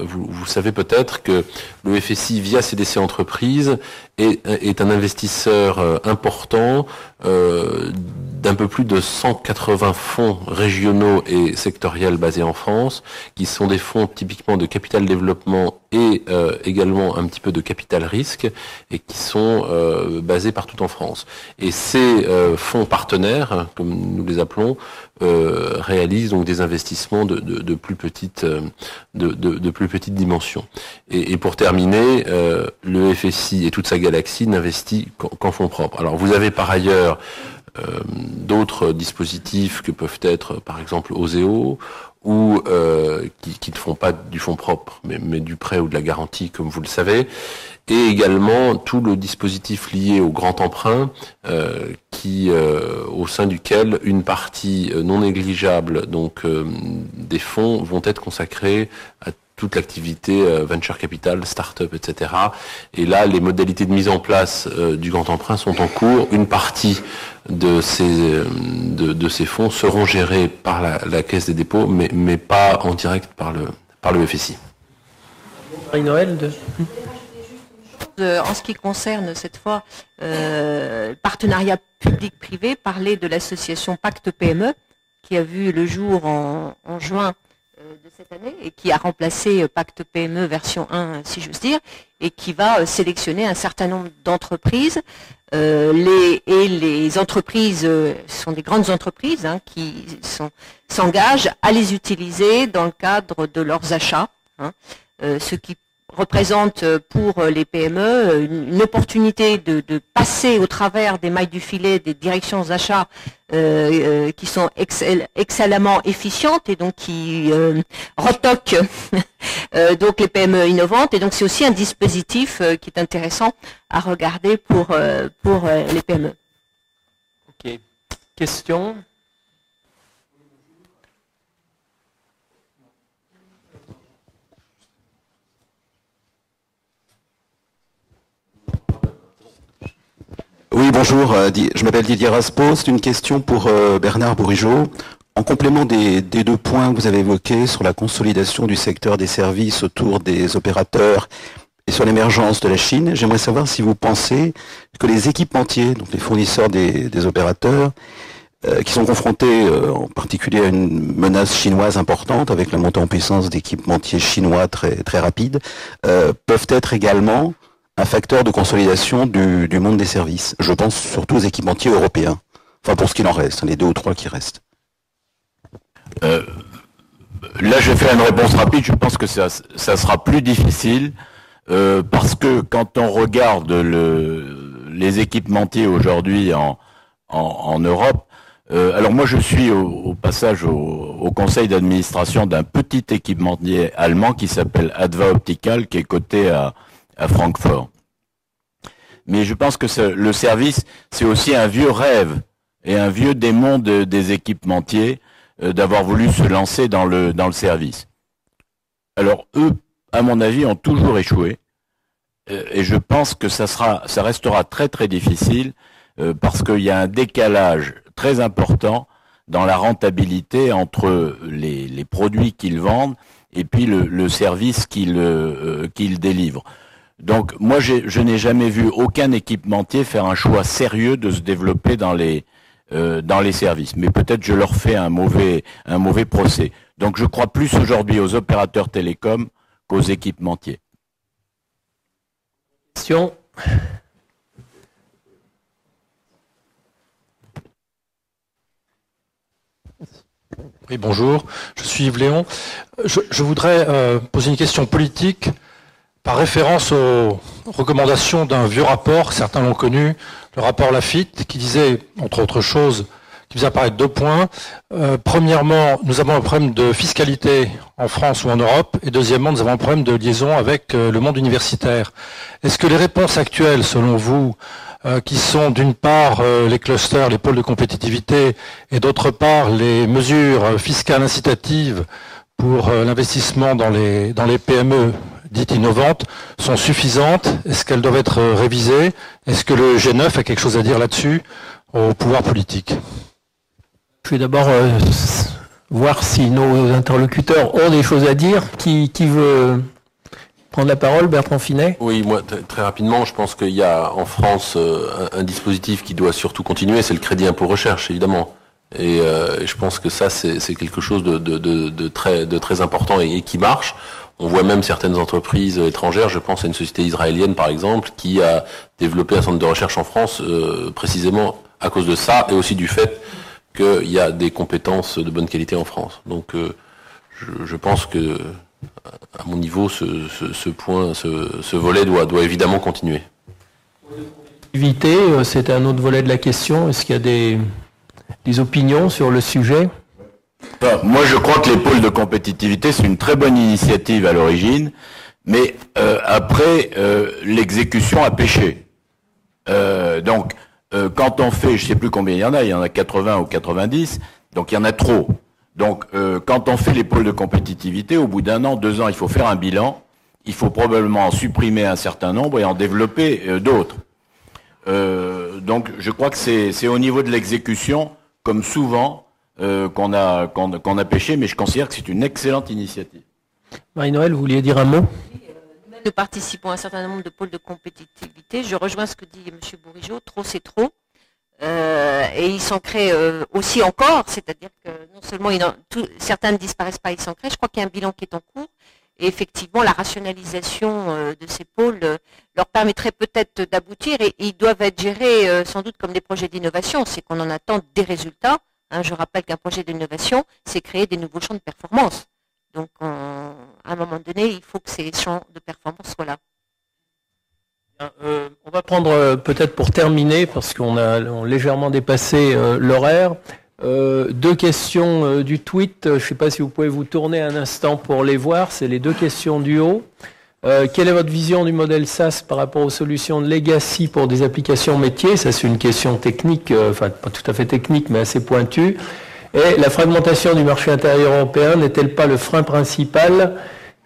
vous savez peut-être que le FSI, via CDC Entreprises, est un investisseur important d'un peu plus de 180 fonds régionaux et sectoriels basés en France, qui sont des fonds typiquement de capital développement et également un petit peu de capital risque, et qui sont basés partout en France. Et ces fonds partenaires, comme nous les appelons, réalisent donc des investissements de plus petite dimension. Et pour terminer, le FSI et toute sa galaxie n'investit qu'en fonds propres. Alors vous avez par ailleurs d'autres dispositifs que peuvent être par exemple Oseo, ou qui ne font pas du fonds propre, mais du prêt ou de la garantie, comme vous le savez, et également tout le dispositif lié au grand emprunt, au sein duquel une partie non négligeable des fonds vont être consacrés à toute l'activité venture capital, start-up, etc. Et là, les modalités de mise en place du grand emprunt sont en cours. Une partie de ces fonds seront gérés par la Caisse des dépôts, mais pas en direct par le FSI. Marie-Noël En ce qui concerne cette fois partenariat public-privé, parler de l'association Pacte PME, qui a vu le jour en juin de cette année et qui a remplacé Pacte PME version 1, si j'ose dire, et qui va sélectionner un certain nombre d'entreprises. Les entreprises sont des grandes entreprises qui s'engagent à les utiliser dans le cadre de leurs achats, ce qui représente pour les PME une opportunité de passer au travers des mailles du filet des directions achats qui sont excellemment efficientes et donc qui retoquent donc les PME innovantes. Et donc c'est aussi un dispositif qui est intéressant à regarder pour les PME. Ok. Question ? bonjour, je m'appelle Didier Raspo. C'est une question pour Bernard Bourigeaud. En complément des deux points que vous avez évoqués sur la consolidation du secteur des services autour des opérateurs et sur l'émergence de la Chine, j'aimerais savoir si vous pensez que les équipementiers, donc les fournisseurs des opérateurs, qui sont confrontés en particulier à une menace chinoise importante avec la montée en puissance d'équipementiers chinois très, très rapides, peuvent être également un facteur de consolidation du monde des services. Je pense surtout aux équipementiers européens. Enfin, pour ce qu'il en reste, les 2 ou 3 qui restent. Là, je vais faire une réponse rapide. Je pense que ça sera plus difficile parce que quand on regarde les équipementiers aujourd'hui en Europe, alors moi je suis au passage au conseil d'administration d'un petit équipementier allemand qui s'appelle Adva Optical, qui est coté à Francfort. Mais je pense que le service, c'est aussi un vieux rêve et un vieux démon des équipementiers d'avoir voulu se lancer dans le service. Alors eux, à mon avis, ont toujours échoué et je pense que ça restera très très difficile parce qu'il y a un décalage très important dans la rentabilité entre les produits qu'ils vendent et puis le service qu'ils délivrent. Donc moi je n'ai jamais vu aucun équipementier faire un choix sérieux de se développer dans les services. Mais peut-être je leur fais un mauvais procès. Donc je crois plus aujourd'hui aux opérateurs télécoms qu'aux équipementiers. Question. Oui, bonjour, je suis Yves Léon. Je voudrais poser une question politique par référence aux recommandations d'un vieux rapport, certains l'ont connu, le rapport Laffitte, qui disait, entre autres choses, qui faisait apparaître 2 points. Premièrement, nous avons un problème de fiscalité en France ou en Europe, et deuxièmement, nous avons un problème de liaison avec le monde universitaire. Est-ce que les réponses actuelles, selon vous, qui sont d'une part les clusters, les pôles de compétitivité, et d'autre part les mesures fiscales incitatives pour l'investissement dans les PME dites innovantes, sont suffisantes? Est-ce qu'elles doivent être révisées? Est-ce que le G9 a quelque chose à dire là-dessus au pouvoir politique? Je vais d'abord voir si nos interlocuteurs ont des choses à dire. Qui veut prendre la parole? Bertrand Finet? Oui, moi, très rapidement, je pense qu'il y a en France un dispositif qui doit surtout continuer, c'est le crédit impôt recherche, évidemment. Et je pense que ça, c'est quelque chose de très important et qui marche. On voit même certaines entreprises étrangères, je pense à une société israélienne par exemple, qui a développé un centre de recherche en France précisément à cause de ça et aussi du fait qu'il y a des compétences de bonne qualité en France. Donc je pense que à mon niveau, ce volet doit évidemment continuer. C'était un autre volet de la question. Est-ce qu'il y a des opinions sur le sujet? Moi, je crois que les pôles de compétitivité, c'est une très bonne initiative à l'origine, mais après, l'exécution a péché. Donc, quand on fait, je ne sais plus combien il y en a 80 ou 90, donc il y en a trop. Donc, quand on fait les pôles de compétitivité, au bout d'1 an, 2 ans, il faut faire un bilan, il faut probablement en supprimer un certain nombre et en développer d'autres. Donc, je crois que c'est au niveau de l'exécution, comme souvent, qu'on a péché, mais je considère que c'est une excellente initiative. Marie-Noël, vous vouliez dire un mot? Nous participons à un certain nombre de pôles de compétitivité. Je rejoins ce que dit M. Bourigeaud, trop c'est trop. Et ils s'en créent aussi encore, c'est-à-dire que non seulement certains ne disparaissent pas, ils s'en créent. Je crois qu'il y a un bilan qui est en cours. Et effectivement, la rationalisation de ces pôles leur permettrait peut-être d'aboutir et ils doivent être gérés sans doute comme des projets d'innovation. C'est qu'on en attend des résultats. Je rappelle qu'un projet d'innovation, c'est créer des nouveaux champs de performance. Donc, à un moment donné, il faut que ces champs de performance soient là. On va prendre peut-être pour terminer, parce qu'on a légèrement dépassé l'horaire, 2 questions du tweet. Je ne sais pas si vous pouvez vous tourner un instant pour les voir. C'est les 2 questions du haut. Quelle est votre vision du modèle SaaS par rapport aux solutions de legacy pour des applications métiers? Ça, c'est une question technique, enfin pas tout à fait technique, mais assez pointue. Et la fragmentation du marché intérieur européen n'est-elle pas le frein principal?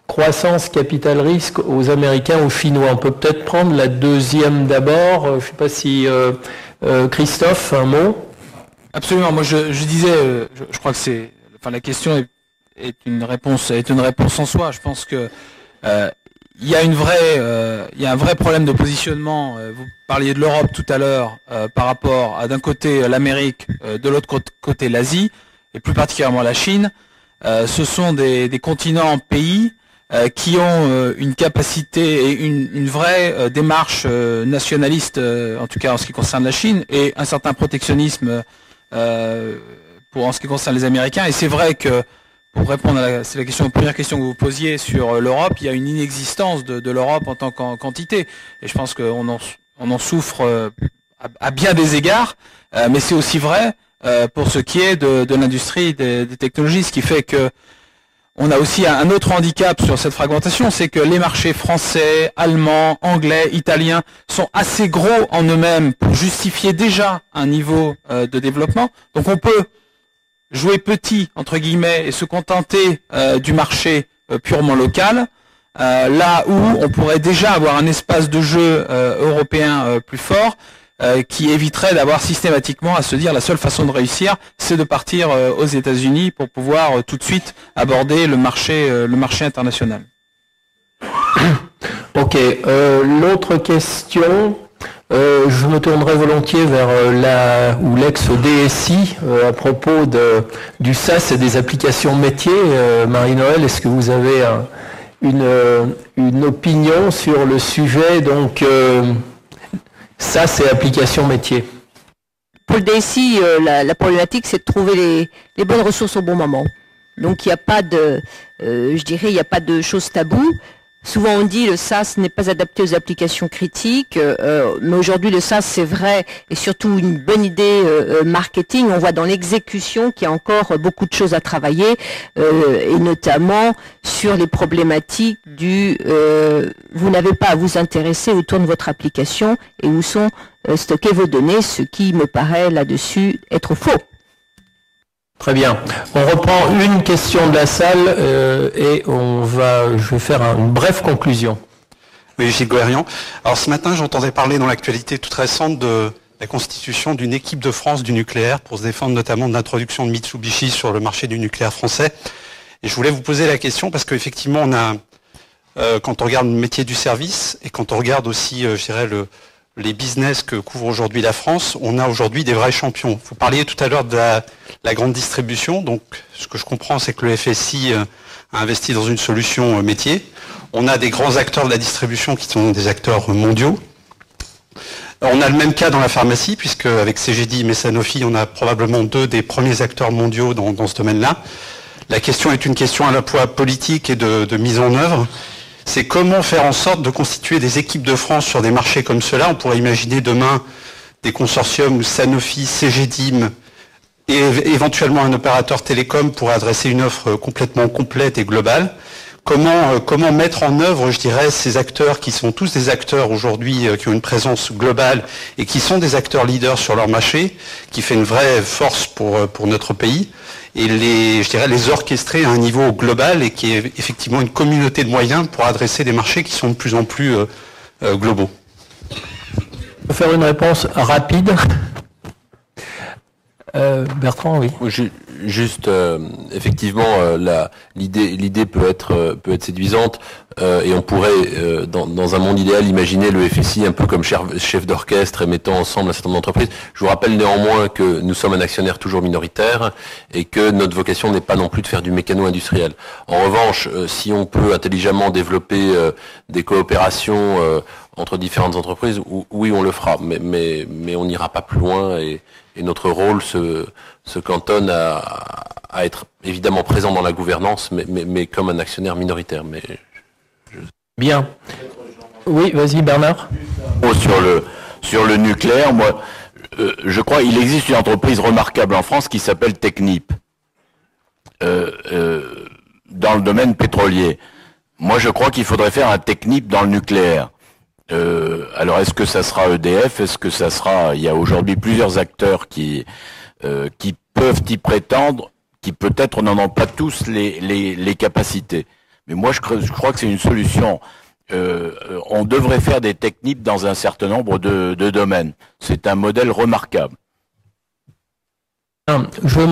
Croissance, capital risque aux Américains, aux Chinois. On peut peut-être prendre la deuxième d'abord. Je ne sais pas si Christophe, un mot? Absolument. Moi, je disais, je crois que la question est une réponse en soi. Je pense que il y a un vrai problème de positionnement. Vous parliez de l'Europe tout à l'heure par rapport à d'un côté l'Amérique, de l'autre côté l'Asie et plus particulièrement la Chine. Ce sont des continents, pays qui ont une capacité et une vraie démarche nationaliste, en tout cas en ce qui concerne la Chine, et un certain protectionnisme en ce qui concerne les Américains. Et c'est vrai que, pour répondre c'est la première question que vous posiez sur l'Europe, il y a une inexistence de l'Europe en tant qu'entité. Et je pense qu'on en souffre à bien des égards, mais c'est aussi vrai pour ce qui est de l'industrie des technologies, ce qui fait que on a aussi un autre handicap sur cette fragmentation, c'est que les marchés français, allemands, anglais, italiens sont assez gros en eux-mêmes pour justifier déjà un niveau de développement. Donc on peut jouer petit, entre guillemets, et se contenter du marché purement local, là où on pourrait déjà avoir un espace de jeu européen plus fort, qui éviterait d'avoir systématiquement à se dire la seule façon de réussir, c'est de partir aux États-Unis pour pouvoir tout de suite aborder le marché international. Ok. L'autre question, je me tournerai volontiers vers l'ex-DSI à propos du SaaS et des applications métiers. Marie-Noël, est-ce que vous avez une opinion sur le sujet? Donc, ça, c'est application métier. Pour le DSI, la problématique, c'est de trouver les bonnes ressources au bon moment. Donc, il n'y a pas il n'y a pas de choses taboues. Souvent, on dit le SaaS n'est pas adapté aux applications critiques, mais aujourd'hui, le SaaS, c'est vrai, et surtout une bonne idée marketing. On voit dans l'exécution qu'il y a encore beaucoup de choses à travailler, et notamment sur les problématiques vous n'avez pas à vous intéresser où tourne votre application et où sont stockées vos données, ce qui me paraît là-dessus être faux. Très bien. On reprend une question de la salle et je vais faire une brève conclusion. Oui, Gilles Goherian. Alors ce matin, j'entendais parler dans l'actualité toute récente de la constitution d'une équipe de France du nucléaire pour se défendre notamment de l'introduction de Mitsubishi sur le marché du nucléaire français. Et je voulais vous poser la question parce qu'effectivement, quand on regarde le métier du service et quand on regarde aussi, je dirais, les business que couvre aujourd'hui la France, on a aujourd'hui des vrais champions. Vous parliez tout à l'heure de la grande distribution, donc ce que je comprends, c'est que le FSI a investi dans une solution métier. On a des grands acteurs de la distribution qui sont des acteurs mondiaux. On a le même cas dans la pharmacie, puisque avec CGD et Sanofi, on a probablement deux des premiers acteurs mondiaux dans ce domaine-là. La question est une question à la fois politique et de mise en œuvre. C'est comment faire en sorte de constituer des équipes de France sur des marchés comme cela. On pourrait imaginer demain des consortiums où Sanofi, CGDIM et éventuellement un opérateur télécom pourrait adresser une offre complètement complète et globale. Comment mettre en œuvre, je dirais, ces acteurs qui sont tous des acteurs aujourd'hui qui ont une présence globale et qui sont des acteurs leaders sur leur marché, qui fait une vraie force pour notre pays, et les orchestrer à un niveau global et qui est effectivement une communauté de moyens pour adresser des marchés qui sont de plus en plus globaux. Je vais faire une réponse rapide. Bertrand, oui. Juste, effectivement, l'idée peut être séduisante et on pourrait, dans un monde idéal, imaginer le FSI un peu comme chef d'orchestre et mettant ensemble un certain nombre d'entreprises. Je vous rappelle néanmoins que nous sommes un actionnaire toujours minoritaire et que notre vocation n'est pas non plus de faire du mécano-industriel. En revanche, si on peut intelligemment développer des coopérations entre différentes entreprises, oui, on le fera, mais on n'ira pas plus loin et notre rôle se cantonne à être évidemment présent dans la gouvernance, mais comme un actionnaire minoritaire. Bien. Oui, vas-y Bernard. Sur le nucléaire, moi, je crois qu'il existe une entreprise remarquable en France qui s'appelle Technip, dans le domaine pétrolier. Moi, je crois qu'il faudrait faire un Technip dans le nucléaire. Alors, est-ce que ça sera EDF? Est-ce que ça sera... Il y a aujourd'hui plusieurs acteurs qui peuvent y prétendre, qui peut-être n'en ont pas tous les capacités. Mais moi, je crois que c'est une solution on devrait faire des techniques dans un certain nombre de domaines. C'est un modèle remarquable. Je vais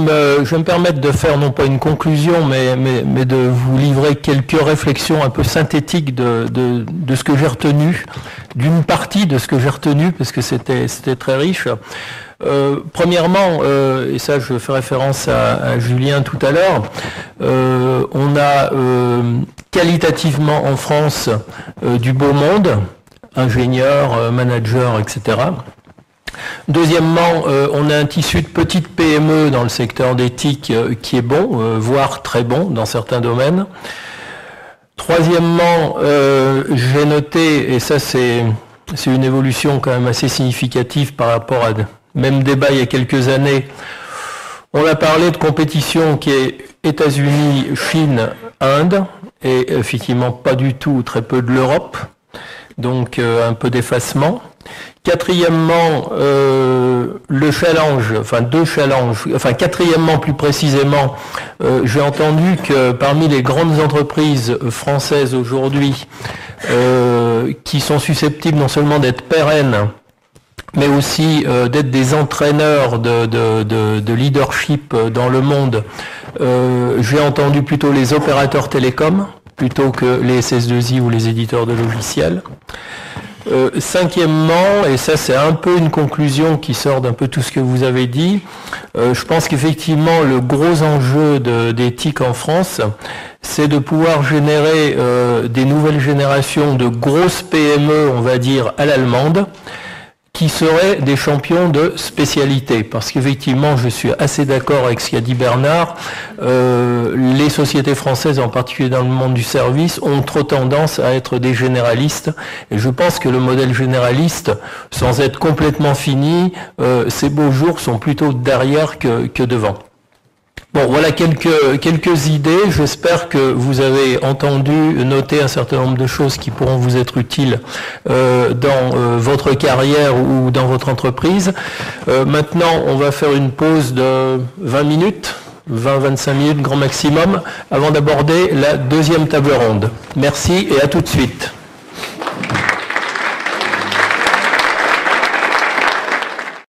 me permettre de faire non pas une conclusion, mais de vous livrer quelques réflexions un peu synthétiques de ce que j'ai retenu, d'une partie de ce que j'ai retenu, parce que c'était très riche. Premièrement, et ça je fais référence à Julien tout à l'heure, on a qualitativement en France du beau monde, ingénieurs, managers, etc. Deuxièmement, on a un tissu de petites PME dans le secteur d'éthique qui est bon, voire très bon dans certains domaines. Troisièmement, j'ai noté, et ça c'est une évolution quand même assez significative par rapport à même débat il y a quelques années, on a parlé de compétition qui est États-Unis, Chine, Inde, et effectivement pas du tout, très peu de l'Europe, donc un peu d'effacement. Quatrièmement, le challenge, enfin deux challenges, enfin quatrièmement plus précisément, j'ai entendu que parmi les grandes entreprises françaises aujourd'hui, qui sont susceptibles non seulement d'être pérennes, mais aussi d'être des entraîneurs de leadership dans le monde, j'ai entendu plutôt les opérateurs télécoms, plutôt que les SS2I ou les éditeurs de logiciels. Cinquièmement, et ça c'est un peu une conclusion qui sort d'un peu tout ce que vous avez dit, je pense qu'effectivement le gros enjeu d'éthique en France, c'est de pouvoir générer des nouvelles générations de grosses PME, on va dire, à l'allemande, qui seraient des champions de spécialité. Parce qu'effectivement, je suis assez d'accord avec ce qu'a dit Bernard, les sociétés françaises, en particulier dans le monde du service, ont trop tendance à être des généralistes. Et je pense que le modèle généraliste, sans être complètement fini, ces beaux jours sont plutôt derrière que devant. Bon, voilà quelques idées. J'espère que vous avez entendu, noté un certain nombre de choses qui pourront vous être utiles dans votre carrière ou dans votre entreprise. Maintenant, on va faire une pause de 20 minutes, 20-25 minutes grand maximum, avant d'aborder la deuxième table ronde. Merci et à tout de suite.